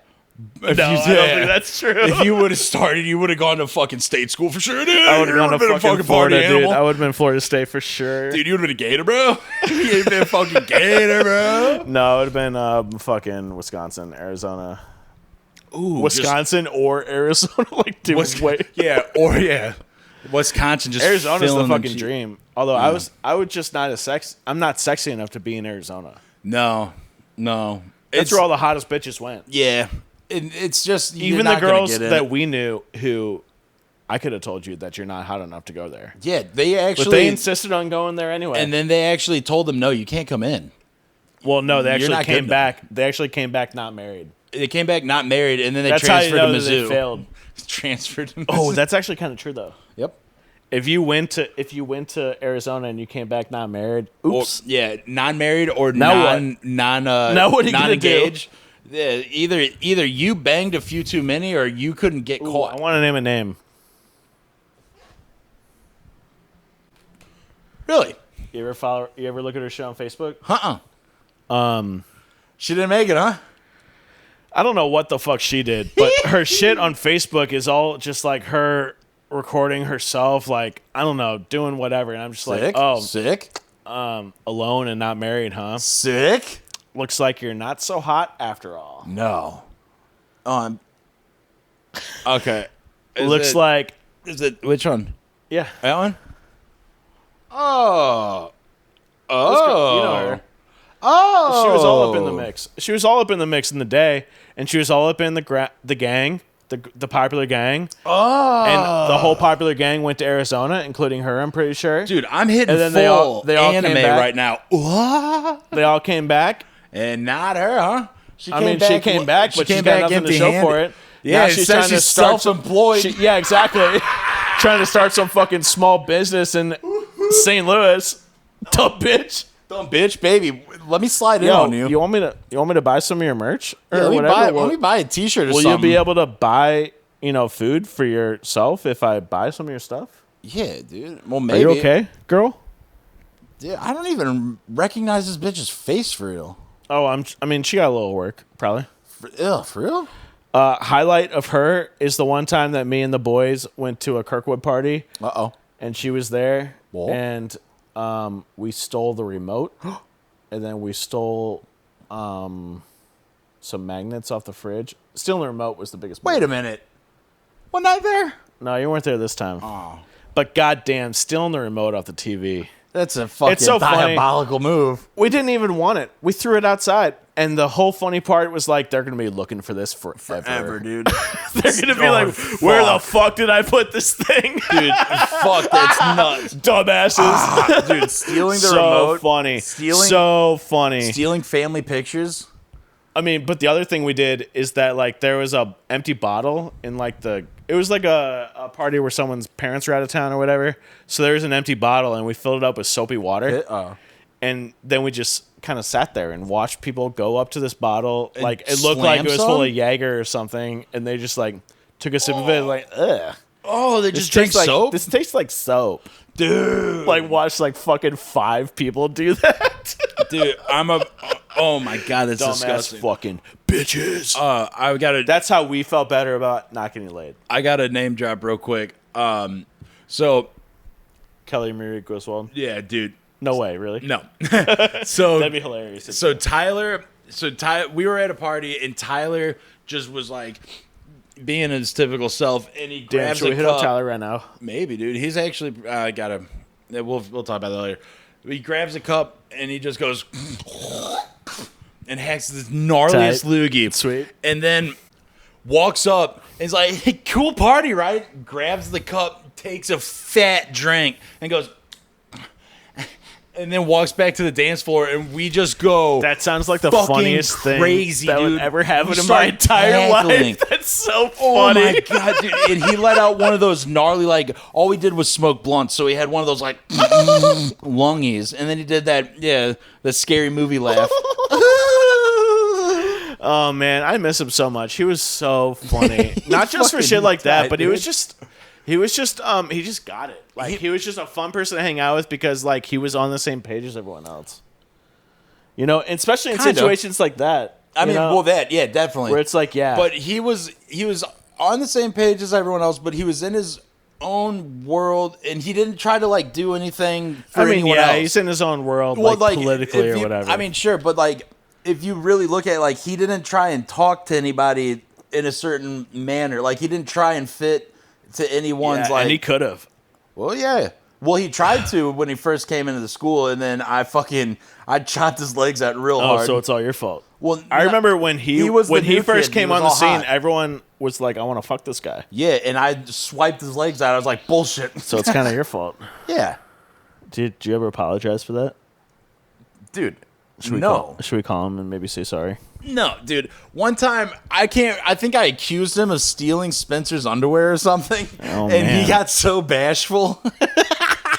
No, I don't think that's true. If you would have started, you would have gone to fucking state school for sure, dude. I would have gone to been fucking Florida, party dude. animal. I would have been Florida State for sure. Dude, you would have been a gator, bro. You'd have been a fucking gator, bro. No, it would have been fucking Wisconsin, Arizona. Ooh, Wisconsin or Arizona. Like, dude, wait. Yeah, Wisconsin just Arizona's the filling fucking dream. Although I would just not I'm not sexy enough to be in Arizona. No. That's where all the hottest bitches went. Yeah. It's just... Even the girls that we knew who... I could have told you that you're not hot enough to go there. Yeah, they actually... But they insisted on going there anyway. And then they actually told them, no, you can't come in. Well, no, they actually came back. enough. They actually came back not married. They came back not married, and then they That's how you transferred know to that Mizzou. they failed. Transferred to Mizzou. Oh, that's actually kind of true though. Yep. If you went to Arizona and you came back not married, oops. Or, yeah, non-married or Now now what are you gonna do? non-engaged. Yeah, either you banged a few too many or you couldn't get Ooh, caught. I want to name a name. Really? You ever look at her show on Facebook? She didn't make it, huh? I don't know what the fuck she did, but her shit on Facebook is all just like her recording herself, like, I don't know, doing whatever. And I'm just Sick. like, oh, Sick. alone and not married, huh? Sick. Looks like you're not so hot after all. No. Okay. Looks like, Is it which one? yeah. That one? Oh. You know her. Oh. She was all up in the mix. She was all up in the mix in the day, and she was all up in the gang, the popular gang. Oh. And the whole popular gang went to Arizona, including her, I'm pretty sure. Dude, I'm hitting And then full they all anime came back. right now. What? They all came back. And not her, huh? She She came back, but she's got nothing to show for it. Yeah, Now she's trying to self-employed. Yeah, exactly. Trying to start some fucking small business in St. Louis. Dumb bitch. Dumb bitch, baby. Let me slide in Yo, on you. you want me to buy some of your merch or Yeah, whatever? let me buy a T-shirt or Will something. you be able to buy, food for yourself if I buy some of your stuff? Yeah, dude. Well, Are maybe. you okay, girl? Dude, I don't even recognize this bitch's face for real. Oh, she got a little work, probably. For real? Highlight of her is the one time that me and the boys went to a Kirkwood party. Uh-oh. And she was there. Whoa. And we stole the remote. And then we stole some magnets off the fridge. Stealing the remote was the biggest Wait move. a minute. One night there? No, you weren't there this time. Oh. But goddamn, stealing the remote off the TV. That's a fucking It's so funny. diabolical move. We didn't even want it. We threw it outside. And the whole funny part was like, they're going to be looking for this forever. Dude. They're going to be like, where the fuck did I put this thing? Dude, fuck, that's nuts. Dumbasses. Dude, stealing the So remote. funny. Stealing- So funny. Stealing family pictures. I mean, but the other thing we did is that, like, there was a empty bottle in, like, it was like a party where someone's parents were out of town or whatever. So there was an empty bottle, and we filled it up with soapy water. And then we just kind of sat there and watched people go up to this bottle. And Like, it looked like it was slam full some? of Jaeger or something. And they just, like, took a sip of it, like, ugh. Oh, they This just drink tastes like soap? This tastes like soap. Dude. Like, watch, like, fucking 5 people do that. Dude, oh my God, that's Dumbass disgusting. fucking bitches. I gotta That's how we felt better about not getting laid. I got a name drop real quick. So Kelly Marie Griswold. yeah, dude. No way, really? No. So That'd be hilarious. So Tyler, we were at a party and Tyler just was like being his typical self, and he Damn, grabs should we a hit cup. up Tyler right now? Maybe, dude. He's actually got a. We'll talk about that later. He grabs a cup and he just goes and hacks this gnarliest Tight. loogie. Sweet. And then walks up and he's like, hey, cool party, right? Grabs the cup, takes a fat drink, and goes. and then walks back to the dance floor, and we just go. That sounds like the fucking funniest crazy, thing that dude. would ever happen We in my start entire cackling. life. That's so funny. Oh my god, dude! And he let out one of those gnarly, like, all we did was smoke blunts, so he had one of those like lungies, and then he did that, the scary movie laugh. Oh man, I miss him so much. He was so funny. Not just for shit like that, but he just got it. Like he was just a fun person to hang out with because like he was on the same page as everyone else. You know, and especially in situations like that. I mean, definitely. Where it's like, but he was on the same page as everyone else, but he was in his own world, and he didn't try to like do anything for anyone else. He's in his own world, like politically or whatever. I mean, sure, but like if you really look at it, like he didn't try and talk to anybody in a certain manner. Like he didn't try and fit to anyone's like. And he could have. Well, yeah. Well, he tried to when he first came into the school, and then I chopped his legs out real hard. Oh, so it's all your fault. Well, I remember when he first came on the scene, hot. everyone was like, "I want to fuck this guy." Yeah, and I swiped his legs out. I was like, "Bullshit." So it's kind of your fault. Yeah. Did you ever apologize for that? Dude, Should we call him and maybe say sorry? No, dude. One time, I think I accused him of stealing Spencer's underwear or something, Oh, and man. he got so bashful.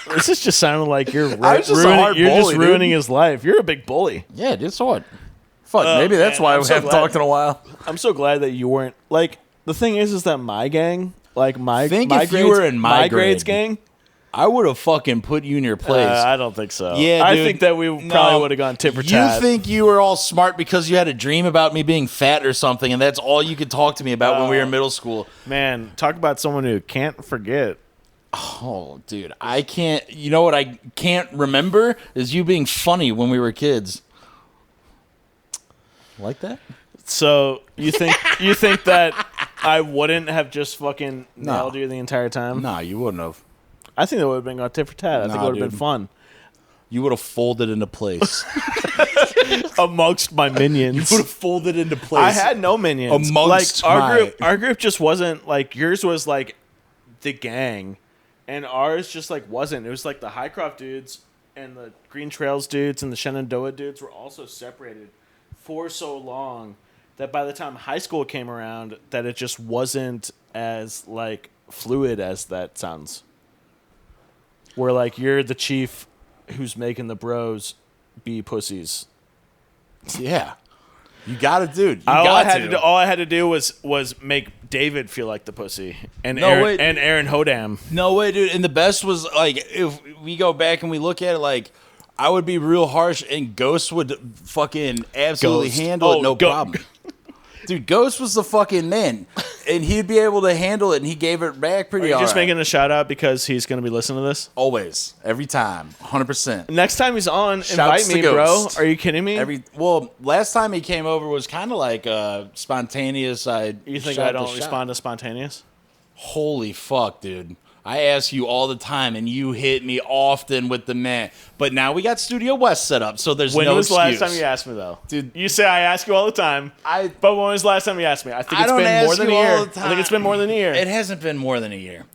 This is just sounding like you're I was just a hard bully, ruining dude. his life. You're a big bully. Yeah, dude, so what? Fuck, maybe that's man, why I'm we so haven't glad- talked in a while. I'm so glad that you weren't like. The thing is that my gang, like my Think my if you grades, were in my grades grade, gang. I would have fucking put you in your place. I don't think so. Yeah, I dude. think that we probably would have gone tit for tat. You think you were all smart because you had a dream about me being fat or something, and that's all you could talk to me about when we were in middle school. Man, talk about someone who can't forget. Oh, dude, I can't. You know what I can't remember is you being funny when we were kids. Like that? So you think that I wouldn't have just fucking nailed you the entire time? Nah, you wouldn't have. I think that would have been going tit for tat. I think it would have been fun. You would have folded into place. Amongst my minions. You would have folded into place. I had no minions. Amongst our group just wasn't like yours was like the gang, and ours just like wasn't. It was like the Highcroft dudes and the Green Trails dudes and the Shenandoah dudes were also separated for so long that by the time high school came around, that it just wasn't as like fluid as that sounds. Where like you're the chief who's making the bros be pussies. Yeah. You got to, dude. All I had to do was make David feel like the pussy, and Aaron Hodam. No way, dude. And the best was like if we go back and we look at it, like I would be real harsh, and Ghost would fucking absolutely handle it, no problem. Dude, Ghost was the fucking man, and he'd be able to handle it, and he gave it back pretty Are you hard. just making a shout out because he's going to be listening to this? Always, every time, 100%. Next time he's on, Shouts invite to me, bro. Ghost. Are you kidding me? Last time he came over was kind of like spontaneous. You think I don't respond to spontaneous? Holy fuck, dude. I ask you all the time, and you hit me often with the man. But now we got Studio West set up, so there's when no was the excuse. last time you asked me, though? Dude. You say I ask you all the time, but when was the last time you asked me? I think it's been more than a year. I think it's been more than a year. It hasn't been more than a year.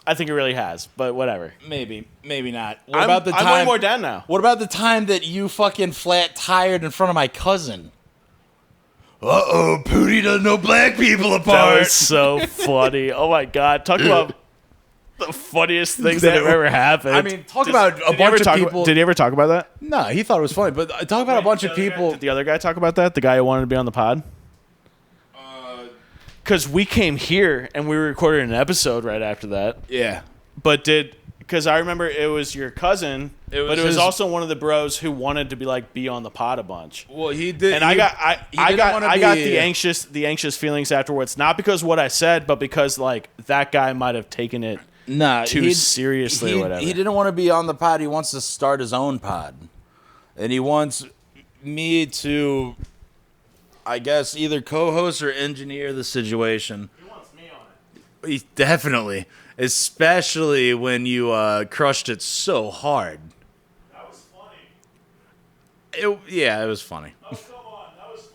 I think it really has, but whatever. Maybe not. I'm way more down now. What about the time that you fucking flat tired in front of my cousin? Uh-oh, Pootie doesn't know black people apart. That was so funny. Oh, my God. Talk about the funniest things that have ever happened. I mean, talk about a bunch of people. Did he ever talk about that? No, he thought it was funny, but talk about a bunch of people. Did the other guy talk about that? The guy who wanted to be on the pod? Because we came here and we recorded an episode right after that. Yeah. Because I remember it was your cousin, but it was his- also one of the bros who wanted to be on the pod a bunch. Well, he did. And I got the anxious feelings afterwards, not because of what I said, but because like that guy might have taken it too seriously or whatever. He didn't want to be on the pod. He wants to start his own pod. And he wants me to, I guess, either co-host or engineer the situation. He wants me on it. Definitely. Especially when you crushed it so hard. That was funny. It was funny. Oh, come on. That was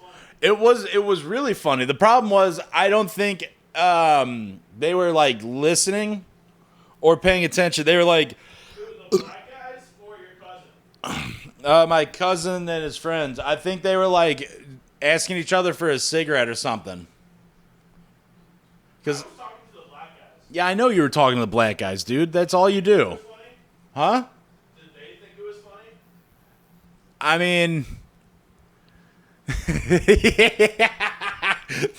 funny. It was really funny. The problem was I don't think they were like listening or paying attention. They were like, The black guys or your cousin? My cousin and his friends. I think they were like asking each other for a cigarette or something. Because talking to the black guys. yeah, I know you were talking to the black guys, dude. That's all you do, huh? Did they think it was funny? I mean,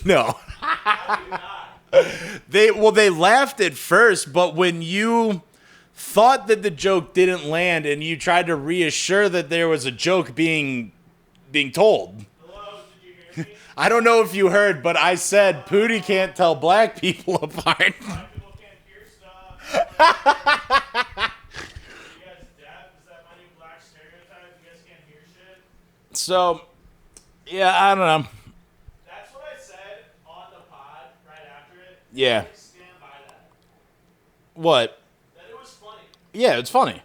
no. They laughed at first, but when you thought that the joke didn't land and you tried to reassure that there was a joke being told. Hello, did you hear me? I don't know if you heard, but I said Pootie can't tell black people apart. Black people can't hear stuff. You guys deaf? Is that my new black stereotype? You guys can't hear shit? So, yeah, I don't know. That's what I said on the pod right after it. Yeah. I stand by that. What? That it was funny. Yeah, it's funny.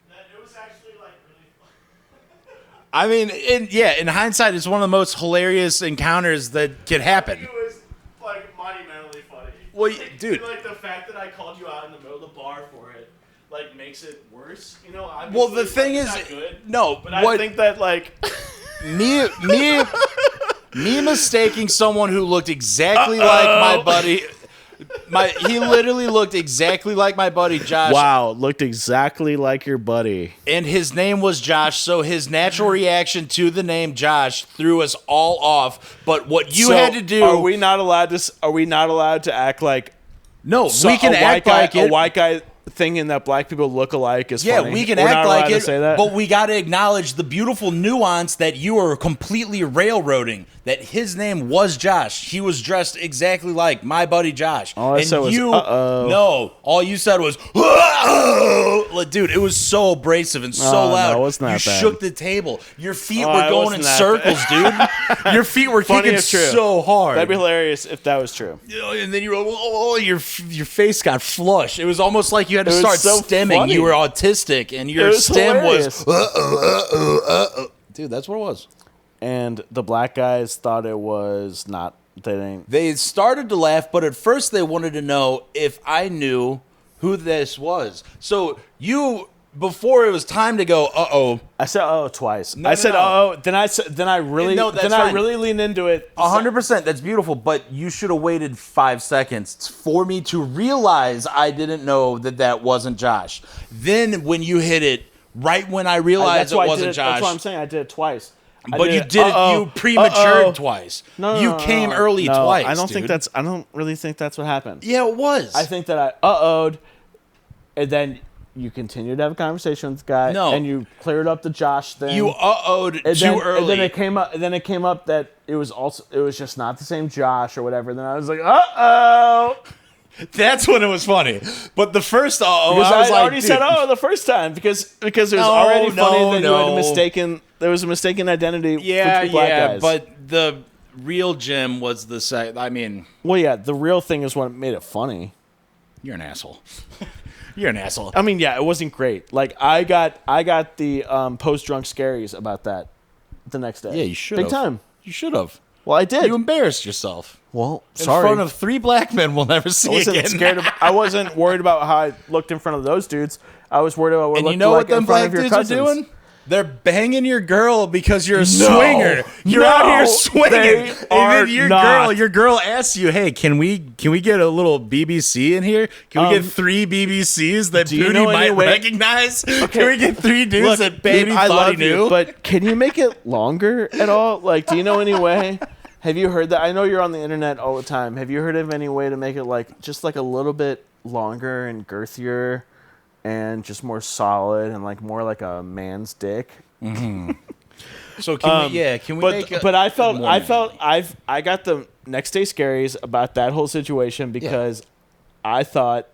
That it was actually like really funny. I mean, in hindsight, it's one of the most hilarious encounters that could happen. It was like monumentally funny. Well, Like, dude. like the fact that I called you out in the middle of the bar for it, like makes it worse. You know, obviously, Well, the thing it's is, not good, no, but what I think that like me mistaking someone who looked exactly like my buddy. He literally looked exactly like my buddy Josh. Wow, looked exactly like your buddy. And his name was Josh, so his natural reaction to the name Josh threw us all off. But what you had to do, Are we not allowed to? Are we not allowed to act like? no, we can a act white guy, like it. A white guy thinking that black people look alike is Yeah, funny. we can We're not act allowed like to it, say that? but we got to acknowledge the beautiful nuance that you are completely railroading. That his name was Josh. He was dressed exactly like my buddy Josh. All I said was, uh-oh. No, all you said was, uh-oh. Like, dude, it was so abrasive and so Oh, no, loud. it wasn't that you bad. shook the table. Your feet Oh, were it going in wasn't that circles, dude. Your feet were Funny kicking if true. so hard. That'd be hilarious if that was true. And then you were, your face got flush. It was almost like you had to It was start so stemming. funny. You were autistic, and your It was stem hilarious. was, Dude, that's what it was. And the black guys thought it was not. They didn't. They started to laugh, but at first they wanted to know if I knew who this was. So before it was time to go, uh-oh. I said twice. No, I no, said no. oh. Then I really No, that's I fine. really leaned into it. 100%, that's beautiful, but you should have waited 5 seconds for me to realize I didn't know that wasn't Josh. Then when you hit it, right when I realized it wasn't Josh. That's what I'm saying. I did it twice. But you did it. You prematured twice. You came early no, twice. I don't dude. think that's. I don't really think that's what happened. Yeah, it was. I think that I uh-oh'd, and then you continued to have a conversation with the guy. No. And you cleared up the Josh thing. you uh-oh'd and too early. And then it came up. Then it came up that it was just not the same Josh or whatever. Then I was like, uh-oh. That's when it was funny. But the first uh-oh, Because I was I like, already dude. said the first time because it was No, already funny no, that you no. had mistaken. There was a mistaken identity. Yeah, for two black guys. but the real Jim was the second. I mean, well, yeah, the real thing is what made it funny. you're an asshole. You're an asshole. I mean, yeah, it wasn't great. Like I got the post drunk scaries about that the next day. Yeah, you should. Big time. You should have. Well, I did. You embarrassed yourself. Well, In sorry. front of 3 black men we'll never see I wasn't again. scared of. I wasn't worried about how I looked in front of those dudes. I was worried about what And looked you know like what them in front black of your dudes are cousins. doing? They're banging your girl because you're a swinger. You're out here swinging. they And are then not. your girl asks you, "Hey, can we get a little BBC in here? Can we get 3 BBCs that do you Booty know might any way- recognize? Can we get 3 dudes Look, that babe, Baby I thought love he knew?" you, but can you make it longer at all? Like, do you know any way? Have you heard that? I know you're on the internet all the time. Have you heard of any way to make it like just like a little bit longer and girthier, and just more solid and like more like a man's dick? So can we But make? I got the next day scaries about that whole situation because I thought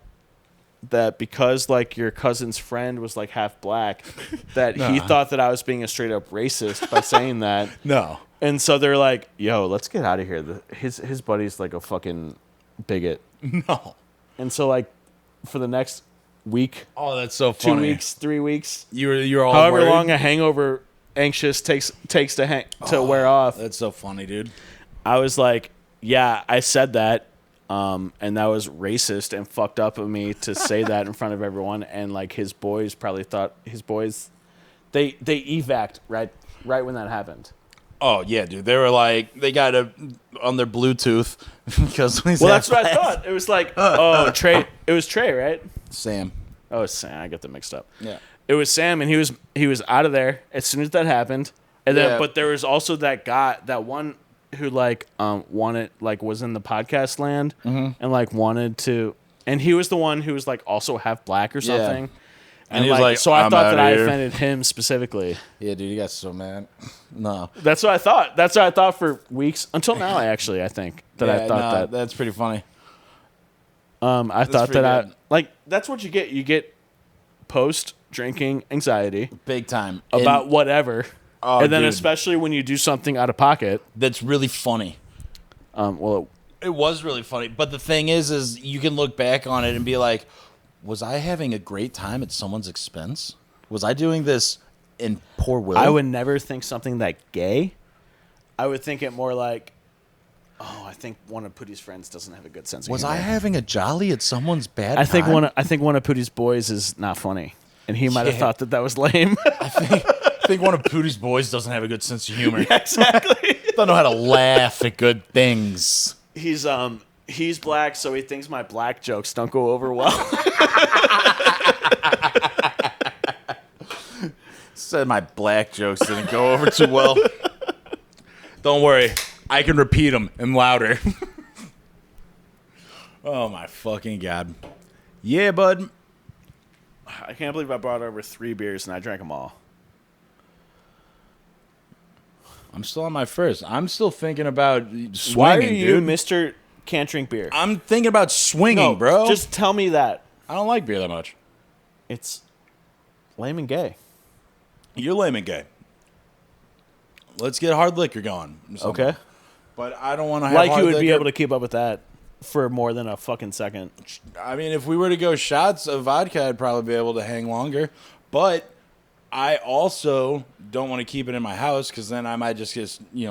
that because like your cousin's friend was like half black, that he thought that I was being a straight up racist by saying that. No. And so they're like, "Yo, let's get out of here." His buddy's like a fucking bigot. No. And so like for the next week, Oh, that's so 2 funny. weeks, 3 weeks, You're all however worried? long a hangover anxious takes to wear off. That's so funny, dude. I was like, yeah, I said that. And that was racist and fucked up of me to say that in front of everyone. And like his boys probably thought they evac'd right when that happened. Oh yeah, dude. They were like they got it on their Bluetooth because that's what I thought. It was like Trey. It was Trey, right? Sam. Oh, it's Sam. I get them mixed up. Yeah. It was Sam, and he was out of there as soon as that happened. And then, but there was also that guy, that one who like wanted, like was in the podcast land and like wanted to, and he was the one who was like also half black or something. And he was like, so I thought that I offended him specifically. Yeah, dude, you got so mad. No, that's what I thought. That's what I thought for weeks until now. I think that I thought that that's pretty funny. I thought that that's what you get. You get post drinking anxiety, big time about whatever. Oh, and then especially when you do something out of pocket. That's really funny. Well, it was really funny. But the thing is you can look back on it and be like, was I having a great time at someone's expense? Was I doing this in poor will? I would never think something that gay. I would think it more like, oh, I think one of Pootie's friends doesn't have a good sense of humor. Was I having a jolly at someone's bad I think time? I think one of Pootie's boys is not funny. And he might have thought that was lame. I think one of Pootie's boys doesn't have a good sense of humor. Yeah, exactly. Don't know how to laugh at good things. He's black, so he thinks my black jokes don't go over well. Said my black jokes didn't go over too well. Don't worry, I can repeat them and louder. Oh my fucking god. Yeah, bud. I can't believe I brought over 3 beers and I drank them all. I'm still on my first. I'm still thinking about swinging, Why are you dude. Mr. Can't drink beer? I'm thinking about swinging, bro. Just tell me that. I don't like beer that much. It's lame and gay. You're lame and gay. Let's get hard liquor going. Okay. But I don't want to have like hard you would liquor. be able to keep up with that for more than a fucking second. I mean, if we were to go shots of vodka, I'd probably be able to hang longer. But I also don't want to keep it in my house because then I might just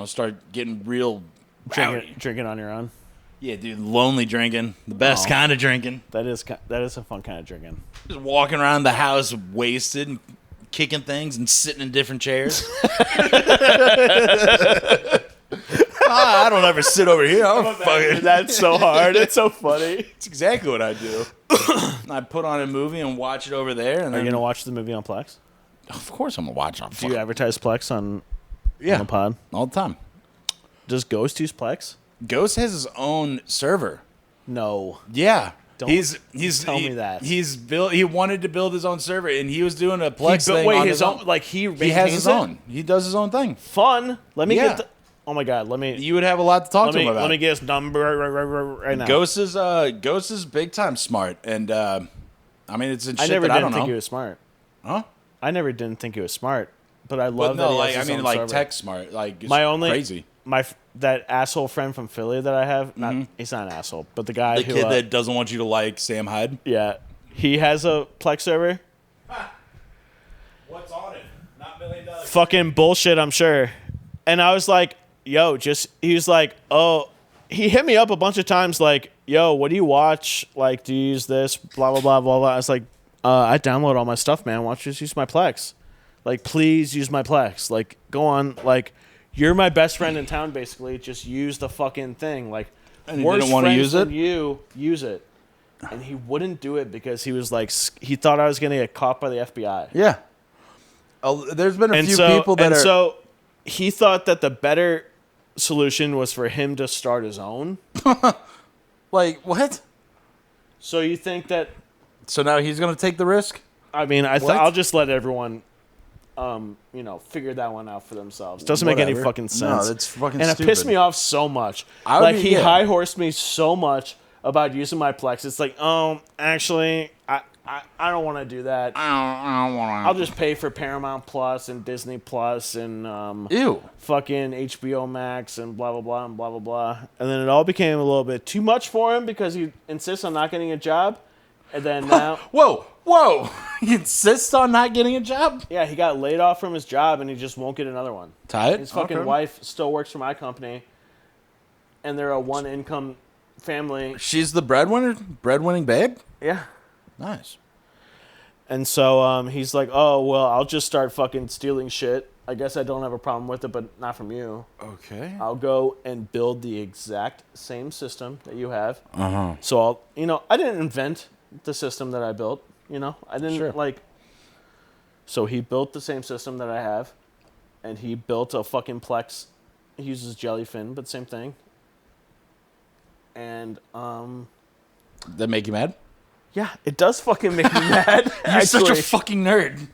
start getting real drinking on your own. Yeah, dude, lonely drinking, the best kind of drinking. That is a fun kind of drinking. Just walking around the house wasted and kicking things and sitting in different chairs. I don't ever sit over here. That's so hard. It's so funny. It's exactly what I do. I put on a movie and watch it over there. And Are you going to watch the movie on Plex? Of course I'm going to watch it on Plex. Do you advertise Plex on the pod? All the time. Does Ghost use Plex? Ghost has his own server. No. Yeah. Tell me that. He wanted to build his own server, and he was doing a Plex thing on his own. Like he has his own. He does his own thing. Fun. Let me get oh my god, You would have a lot to talk to him about. Let me get his number right now. Ghost is big time smart, and I mean it's in shit I never that I didn't don't think know. he was smart. Huh? I never didn't think he was smart, but I love that he has his own server. Tech smart. Like crazy. That asshole friend from Philly that I have, he's not an asshole, but the guy The kid that doesn't want you to like Sam Hyde. Yeah, he has a Plex server. What's on it? Not $1 million. Fucking bullshit, I'm sure. And I was like, yo, he was like, oh, he hit me up a bunch of times like, yo, what do you watch? Like, do you use this? Blah, blah, blah, blah, blah. I was like, I download all my stuff, man. Why don't you just use my Plex? Like, please use my Plex. Like, go on. Like, you're my best friend in town, basically. Just use the fucking thing. Like, and he didn't want to use it? You use it. And he wouldn't do it because he was like, he thought I was going to get caught by the FBI. Yeah. There's been a few people that so he thought that the better solution was for him to start his own. Like, what? So you think that... So now he's going to take the risk? I mean, I'll just let everyone... figure that one out for themselves. Doesn't make any fucking sense. No, that's fucking and stupid. It pissed me off so much. He high horsed me so much about using my Plex. It's like, actually, I don't want to do that. I don't want to. I'll just pay for Paramount Plus and Disney Plus and fucking HBO Max and blah blah blah and blah blah blah. And then it all became a little bit too much for him because he insists on not getting a job. And then now, whoa! He insists on not getting a job. Yeah, he got laid off from his job and he just won't get another one. Tight. His fucking wife still works for my company, and they're a one income family. She's the breadwinning babe? Yeah. Nice. And so he's like, oh, well, I'll just start fucking stealing shit. I guess I don't have a problem with it, but not from you. Okay. I'll go and build the exact same system that you have. Uh-huh. So I didn't invent the system that I built. I didn't So he built the same system that I have, and he built a fucking Plex. He uses jellyfin, but same thing. And That make you mad? yeah, it does fucking make me mad. You're such a fucking nerd.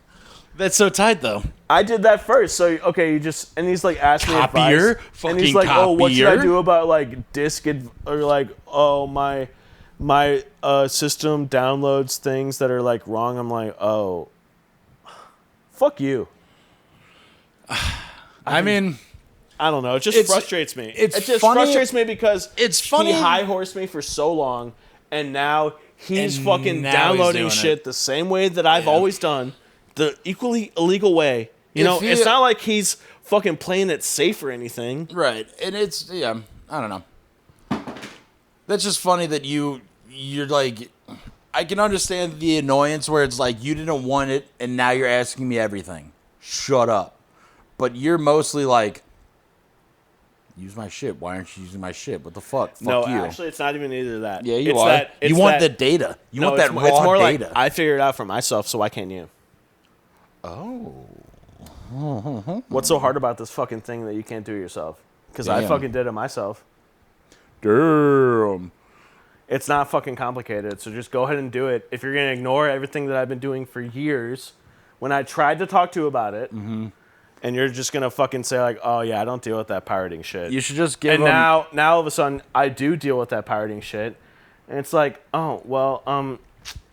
That's so tight, though. I did that first, so okay, and he's like asking me advice, and he's like, oh, what should I do about like or like, oh my system downloads things that are like wrong. I'm like, oh, fuck you. I mean, I don't know. It just frustrates me. It just funny, frustrates me because it's funny. He high-horsed me for so long, and now he's fucking downloading shit the same way that I've always done, the equally illegal way. It's not like he's fucking playing it safe or anything. Right. And it's, I don't know. That's just funny that you're like, I can understand the annoyance where it's like, you didn't want it, and now you're asking me everything. Shut up. But you're mostly like, use my shit. Why aren't you using my shit? What the fuck? Fuck you. Actually, it's not even either of that. Yeah, you are. You want the data. You want that raw data. It's more like, I figured it out for myself, so why can't you? Oh. What's so hard about this fucking thing that you can't do yourself? Because I fucking did it myself. Damn. It's not fucking complicated, so just go ahead and do it. If you're going to ignore everything that I've been doing for years, when I tried to talk to you about it, and you're just going to fucking say like, oh yeah, I don't deal with that pirating shit. You should just give them... And now all of a sudden, I do deal with that pirating shit. And it's like, oh, well,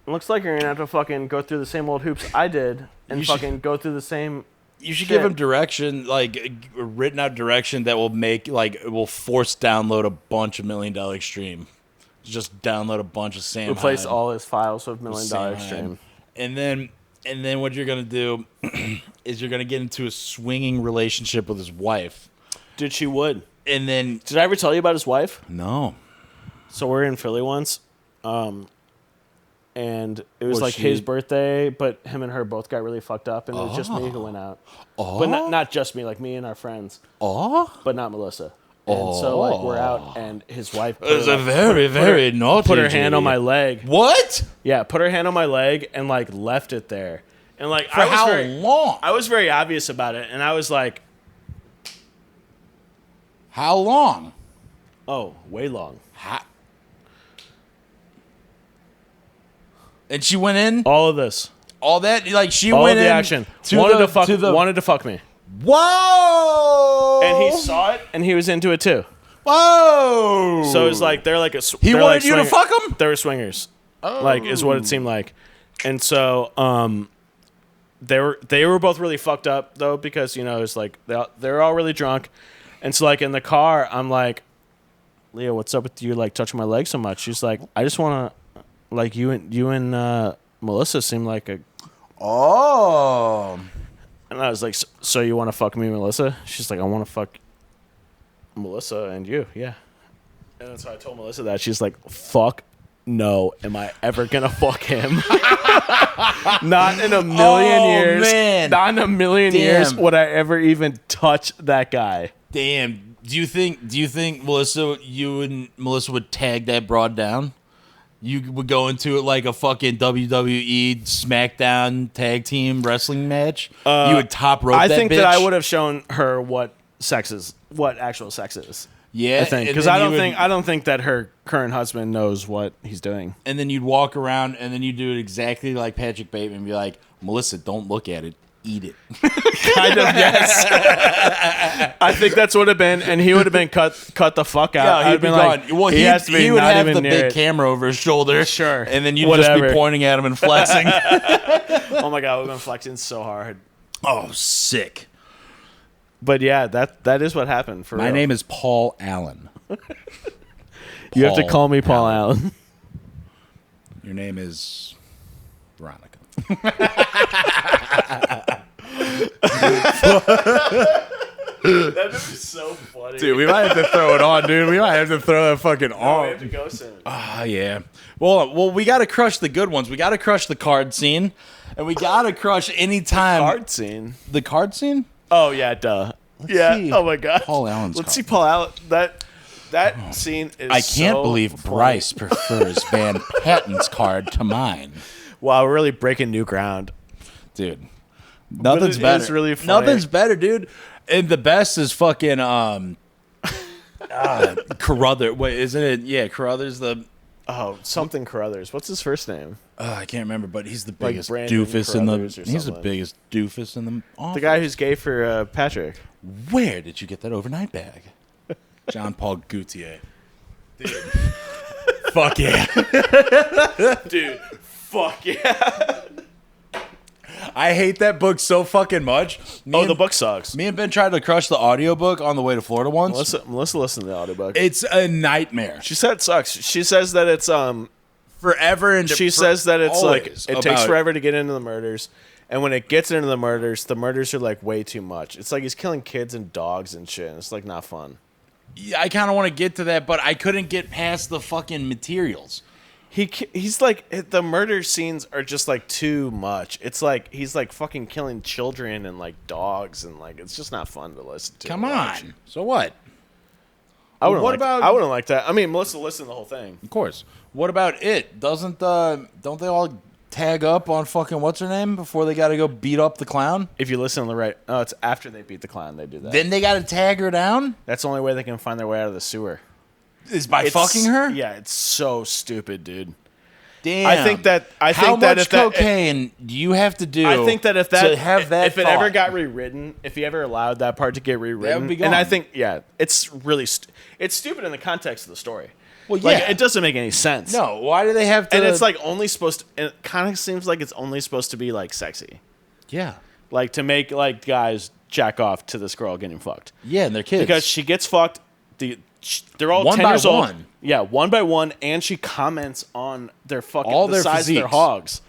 looks like you're going to have to fucking go through the same old hoops I did and go through the same... You should give him direction, like a written out direction that will make, like, it will force download a bunch of $1 Million Stream. Just download a bunch of Sam. Replace all his files with $1 Million Stream. And then what you're gonna do is you're gonna get into a swinging relationship with his wife. Dude, she would. And then did I ever tell you about his wife? No. So we're in Philly once. And it was his birthday, but him and her both got really fucked up, and it was just me who went out. But not just me, like me and our friends. But not Melissa. And so like we're out, and his wife was a very naughty. Put her hand on my leg. What? Yeah, put her hand on my leg and like left it there. And like for how long? I was very obvious about it, and I was like, how long? Oh, way long. And she went in? All of this. All that? Like, she all went of the in? Action. Wanted to fuck me. Whoa! And he saw it, and he was into it, too. Whoa! So it's like, they're like a... He wanted you to fuck him? They were swingers. Oh. Like, is what it seemed like. And so, they were both really fucked up, though, because, it's like, they're all really drunk. And so, like, in the car, I'm like, Leah, what's up with you, like, touching my leg so much? She's like, I just want to... Like, you and Melissa seem like a... Oh. And I was like, so you want to fuck me, Melissa? She's like, I want to fuck Melissa and you, yeah. And then so I told Melissa that. She's like, fuck no. Am I ever going to fuck him? Not in a million years. Man. Not in a million years would I ever even touch that guy. Damn. Do you think you and Melissa would tag that broad down? You would go into it like a fucking WWE SmackDown tag team wrestling match. You would top rope that bitch. I think that I would have shown her what actual sex is. Yeah, I think because I don't think that her current husband knows what he's doing. And then you'd walk around and then you do it exactly like Patrick Bateman and be like, Melissa, don't look at it. Eat it. Kind of, yes. I think that's what it would have been, and he would have been cut the fuck out. Yeah, he'd been gone. Like, well, he would have the big camera over his shoulder. Sure. And then you'd just be pointing at him and flexing. Oh my God, we've been flexing so hard. Oh, sick. But yeah, that is what happened. For My name is Paul Allen. You have to call me Paul Allen. Your name is Veronica. That movie's so funny. Dude, we might have to throw it on, dude. We might have to throw that fucking we on. have to go soon. Ah, yeah. Well, we got to crush the good ones. We got to crush the card scene, and we got to crush any time. Card scene. The card scene? Oh yeah, duh. see Oh my god. Paul Allen's Let's card. see Paul Allen. That scene is. I can't so believe funny. Bryce prefers Van Patten's card to mine. Wow, we're really breaking new ground. Dude. Nothing's it better. is really funny. Nothing's better, dude. And the best is fucking Carruthers. Wait, isn't it? Yeah, Carruthers the Oh, something Carruthers. What's his first name? I can't remember, but he's the biggest Brandon doofus in the. Carruthers or He's the something. biggest doofus in the. Office. The guy who's gay for Patrick. Where did you get that overnight bag? John Paul Gaultier. Dude. Fuck yeah. Dude, fuck yeah. I hate that book so fucking much. The book sucks. Me and Ben tried to crush the audiobook on the way to Florida once. Melissa listened to the audiobook. It's a nightmare. She said it sucks. She says that it's Forever and she says that it's like always it takes about- forever to get into the murders, and when it gets into the murders are like way too much. It's like he's killing kids and dogs and shit. And it's like not fun. Yeah, I kind of want to get to that, but I couldn't get past the fucking materials. He's like the murder scenes are just like too much. It's like he's like fucking killing children and like dogs and like it's just not fun to listen to. Come on. So what? I wouldn't What like about- I wouldn't like that. I mean, Melissa listened to the whole thing. Of course. What about it? Don't they all tag up on fucking what's her name before they got to go beat up the clown? If you listen to the right, it's after they beat the clown they do that. Then they got to tag her down? That's the only way they can find their way out of the sewer. Is by fucking her? Yeah, it's so stupid, dude. Damn. I think that How that much if that cocaine do you have to do? I think that if to have that if it ever thought? got rewritten, if he ever allowed that part to get rewritten, That would be and I gone. think it's really it's stupid in the context of the story. Well, Like, yeah. it doesn't make any sense. No, why do they have to? And it's like only supposed to, and it kind of seems like it's only supposed to be like sexy. yeah, Like to make like guys jack off to this girl getting fucked. yeah, and their kids Because she gets fucked. They're all One 10 by years old. one. Yeah, one by one, and she comments on their fucking All the their size of their physiques. hogs.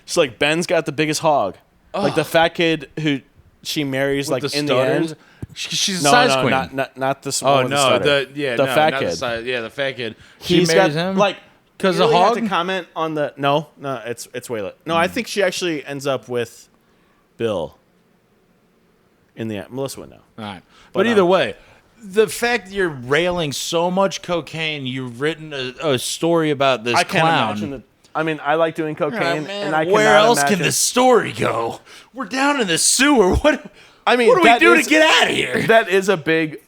She's like, Ben's got the biggest hog. Like the fat kid who she marries, With like the in stutters? the end. She's a No, size no, queen. not the small Oh one with no, stutter. the fat not kid. The size, yeah, the fat kid. She He's marries got him like 'Cause you of really have hog? to comment on the no, it's Wayla. No, I think she actually ends up with Bill. In the end, Melissa would know. All right. But But, either way, the fact that you're railing so much cocaine, you've written a story about this I can't clown. imagine that. I mean, I like doing cocaine, Oh, man, and I where cannot else imagine, can this story go? We're down in the sewer. What? I mean, what do we that do is- to get out of here? That is a big.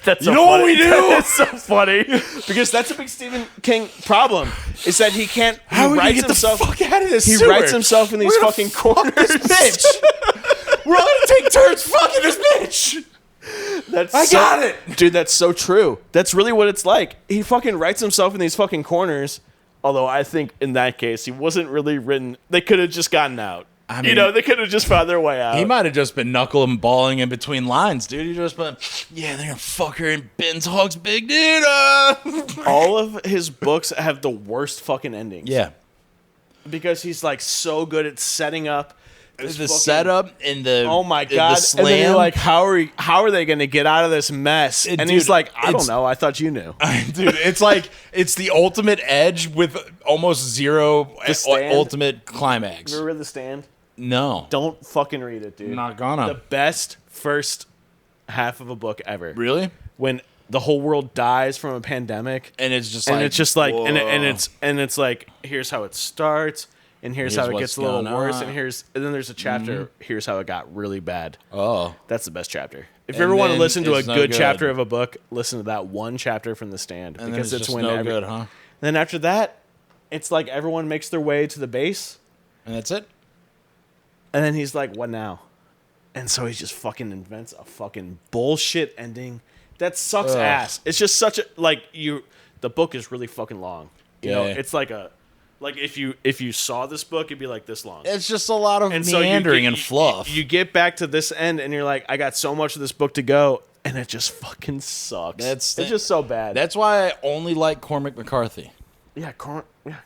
That's so You know what funny. we do? That is so funny because that's a big Stephen King problem. Is that he can't. How he are we gonna writes get himself. the fuck out of this He sewer? writes himself in these We're gonna fucking fuck corners. this bitch. We're all gonna take turns fucking this bitch. That's I got it. dude. That's so true. That's really what it's like. He fucking writes himself in these fucking corners. Although I think in that case he wasn't really written. They could have just gotten out. I mean, they could have just found their way out. He might have just been knuckle and balling in between lines, dude. He just been, yeah, they're gonna fuck her in Ben's Hog's big dude. All of his books have the worst fucking endings. Yeah. Because he's like so good at setting up this The fucking- setup and the Oh my the god! slam. And then you're like, how are they going to get out of this mess? And Dude, he's like, I don't it's- know. I thought you knew. Dude, it's like it's the ultimate edge with almost zero Stand? ultimate climax. You ever read The Stand? No, Don't fucking read it, dude. not gonna. The best first half of a book ever. Really? When the whole world dies from a pandemic, And it's just and like, it's just like, whoa. and it's like, here's how it starts, and here's how it what's gets a little going worse, on. and then there's a chapter. Here's how it got really bad. Oh, That's the best chapter. If And you ever want to then listen to a it's no good good. chapter of a book, listen to that one chapter from The Stand and because then it's just when no good, huh? Then after that, it's like everyone makes their way to the base, And that's it. and then he's like, "What now?" And so he just fucking invents a fucking bullshit ending that sucks Ugh. ass. It's just such a The book is really fucking long. You know, Yeah. it's like if you saw this book, it'd be like this long. It's just a lot of And so you meandering get- and fluff. You get back to this end, and you're like, I got so much of this book to go, and it just fucking sucks. That's it's just so bad. That's why I only like Cormac McCarthy. yeah,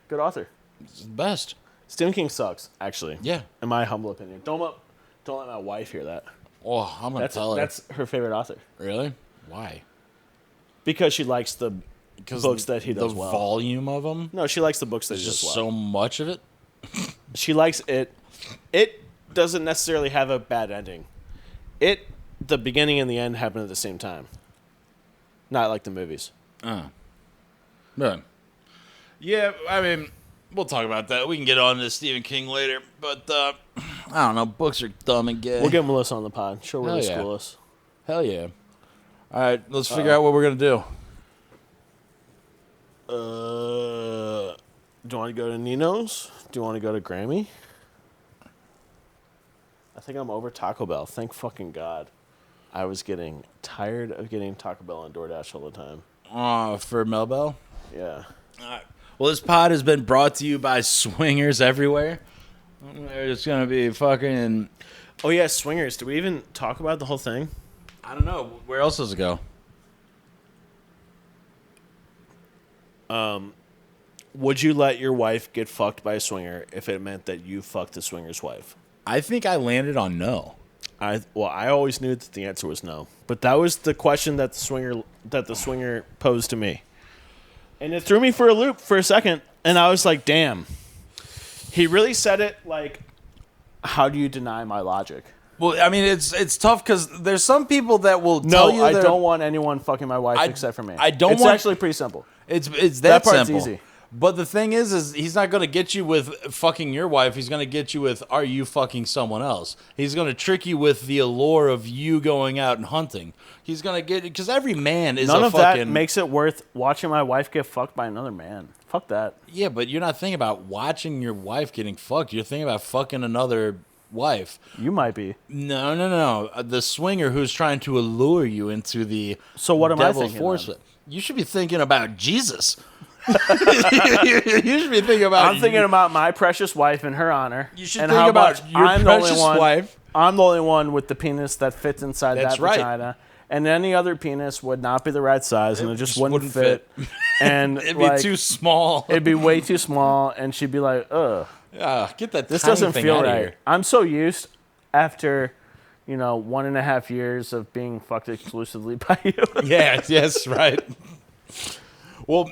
good author. It's the best. Stephen King sucks, actually. Yeah. In my humble opinion. Don't let my wife hear that. Oh, I'm gonna tell her. That's her favorite author. Really? Why? Because she likes the books that he does the well. The volume of them? No, she likes the books that he does well. Just so much of it? She likes it. It doesn't necessarily have a bad ending. The beginning and the end happen at the same time. Not like the movies. Yeah, I mean, we'll talk about that. We can get on to Stephen King later. But, I don't know. Books are dumb and gay. We'll get Melissa on the pod. Show her Hell the yeah. school is. Hell yeah. All right, let's figure out what we're going to do. Do you want to go to Nino's? Do you want to go to Grammy? I think I'm over Taco Bell. Thank fucking God. I was getting tired of getting Taco Bell on DoorDash all the time. For Melbell? Yeah. All right. Well, this pod has been brought to you by Swingers Everywhere. It's going to be fucking... Oh, yeah, Swingers. Did we even talk about the whole thing? I don't know. Where else does it go? Would you let your wife get fucked by a swinger if it meant that you fucked the swinger's wife? I think I landed on no. I always knew that the answer was no, but that was the question that the swinger posed to me, and it threw me for a loop for a second, and I was like, "Damn, he really said it like, how do you deny my logic?" Well, I mean, it's tough because there's some people that will tell you. No, I don't want anyone fucking my wife except for me. It's actually pretty simple. It's that part's simple. easy. But the thing is he's not going to get you with fucking your wife. He's going to get you with, are you fucking someone else? He's going to trick you with the allure of you going out and hunting. He's going to get, because every man is None a of fucking... that makes it worth watching my wife get fucked by another man. Fuck that. Yeah, but you're not thinking about watching your wife getting fucked. You're thinking about fucking another wife. You might be. No. The swinger who's trying to allure you into the So what am I devil thinking force. then? You should be thinking about Jesus. You should be thinking about... I'm thinking about my precious wife and her honor. You should and think how about much your precious wife. I'm the only one with the penis that fits inside That's that right. vagina. And any other penis would not be the right size, and it just wouldn't fit. And It'd be too small. It'd be way too small, and she'd be like, ugh. Get that This tiny doesn't thing feel out of right. here. I'm so used after, 1.5 years of being fucked exclusively by you. Yes, right. Well,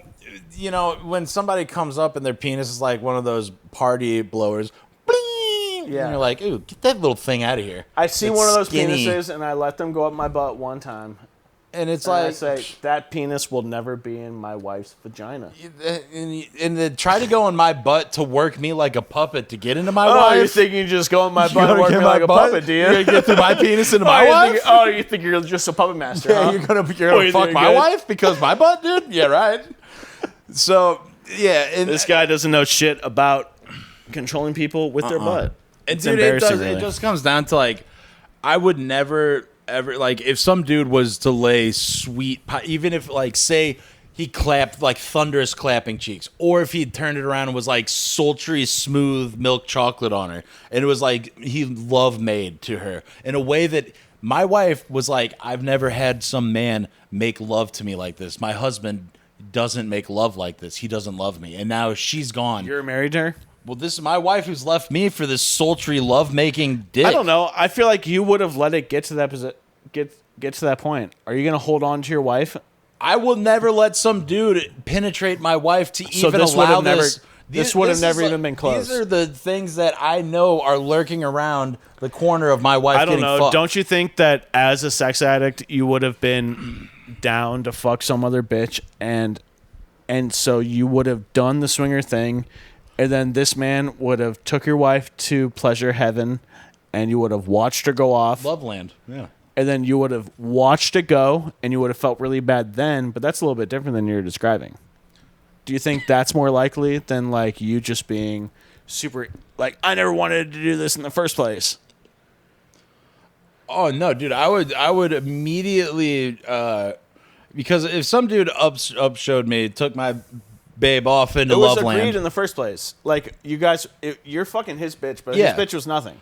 when somebody comes up and their penis is like one of those party blowers, bling, and you're like, ooh, get that little thing out of here. I see It's one of those skinny. penises, and I let them go up my butt one time. And it's And I like... say, that penis will never be in my wife's vagina. And then try to go in my butt to work me like a puppet to get into my Oh, wife. you think you just go in my You butt and gonna work get me my like a butt? puppet, do you? You're gonna get through my penis into my wife? You think you're just a puppet master, Yeah, huh? you're gonna you fuck think my you're good? wife because my butt, dude? Yeah, right. So, yeah. And This guy doesn't know shit about controlling people with their butt. And It's dude, embarrassing, it really. just comes down to like, I would never ever like if some dude was to lay sweet pie, even if like say he clapped like thunderous clapping cheeks, or if he turned it around and was like sultry smooth milk chocolate on her, and it was like he love made to her in a way that my wife was like, I've never had some man make love to me like this. My husband doesn't make love like this. He doesn't love me, and now she's gone. You're married to her? Well, this is my wife who's left me for this sultry love-making dick. I don't know. I feel like you would have let it get to that get to that point. Are you going to hold on to your wife? I will never let some dude penetrate my wife to So even this would allow have never- this. this would have is never like- even been close. These are the things that I know are lurking around the corner of my wife I don't getting know. fucked. Don't you think that as a sex addict, you would have been down to fuck some other bitch, and so you would have done the swinger thing, and then this man would have took your wife to pleasure heaven, and you would have watched her go off, Loveland. Yeah. and then you would have watched it go, and you would have felt really bad then, but that's a little bit different than you're describing. Do you think that's more likely than like you just being super like, I never wanted to do this in the first place? Oh no, dude! I would immediately because if some dude upshowed me, took my babe off into It was Loveland. agreed in the first place. Like, you guys, you're fucking his bitch, but Yeah. his bitch was nothing.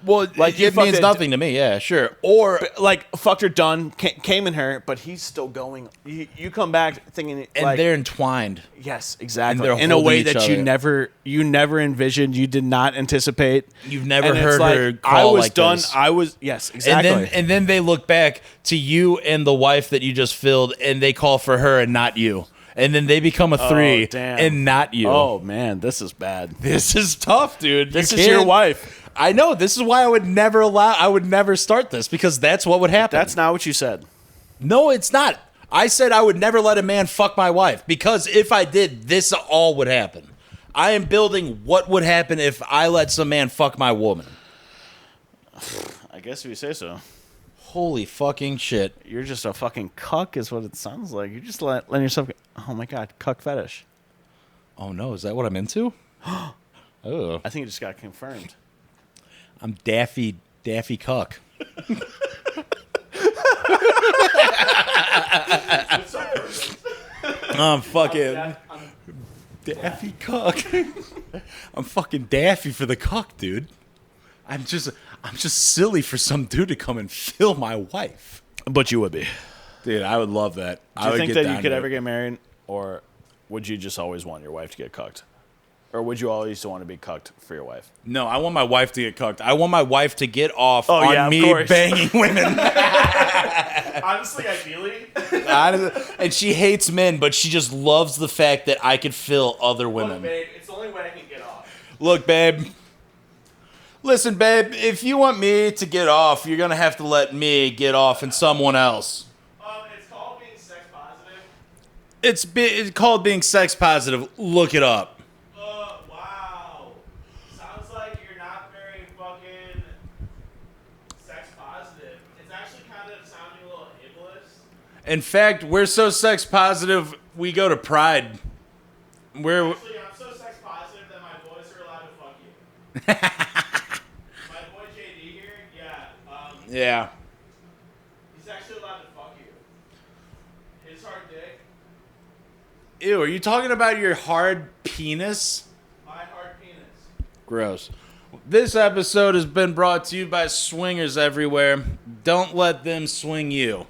Well, Like, it means nothing to me. Yeah, sure. Or like fucked her, done, came in her, but he's still going. You come back thinking, and like, they're entwined. yes, exactly, And they're in a way holding that each you never envisioned, you did not anticipate. You've never And it's heard like, her I call was like done. this. I was yes, exactly. And then they look back to you and the wife that you just filled, and they call for her and not you. And then they become a 3 damn. and not you. Oh man, this is bad. This is tough, dude. This You is your can't- wife. I know. This is why I would never start this, because that's what would happen. That's not what you said. No, it's not. I said I would never let a man fuck my wife, because if I did, this all would happen. I am building what would happen if I let some man fuck my woman. I guess if you say so. Holy fucking shit. You're just a fucking cuck, is what it sounds like. You're just letting yourself get, oh my god, cuck fetish. Oh no, is that what I'm into? Oh, I think it just got confirmed. I'm Daffy Cuck. I'm fucking Daffy Cuck. I'm fucking Daffy for the cuck, dude. I'm just silly for some dude to come and fill my wife. But you would be. Dude, I would love that. Do you think that you could ever get married, or would you just always want your wife to get cucked? Or would you always want to be cucked for your wife? No, I want my wife to get cucked. I want my wife to get off on yeah, of me course. banging women. Honestly, ideally. And she hates men, but she just loves the fact that I could fill other Look, women. babe, it's the only way I can get off. Look, babe. Listen, babe, if you want me to get off, you're going to have to let me get off and someone else. It's called being sex positive. It's called being sex positive. Look it up. Wow. Sounds like you're not very fucking sex positive. It's actually kind of sounding a little ableist. In fact, we're so sex positive, we go to Pride. We're Actually, I'm so sex positive that my boys are allowed to fuck you. My boy JD here, yeah. he's actually allowed to fuck you. His hard dick, Ew, are you talking about your hard penis? my hard penis. Gross. This episode has been brought to you by swingers everywhere. Don't let them swing you.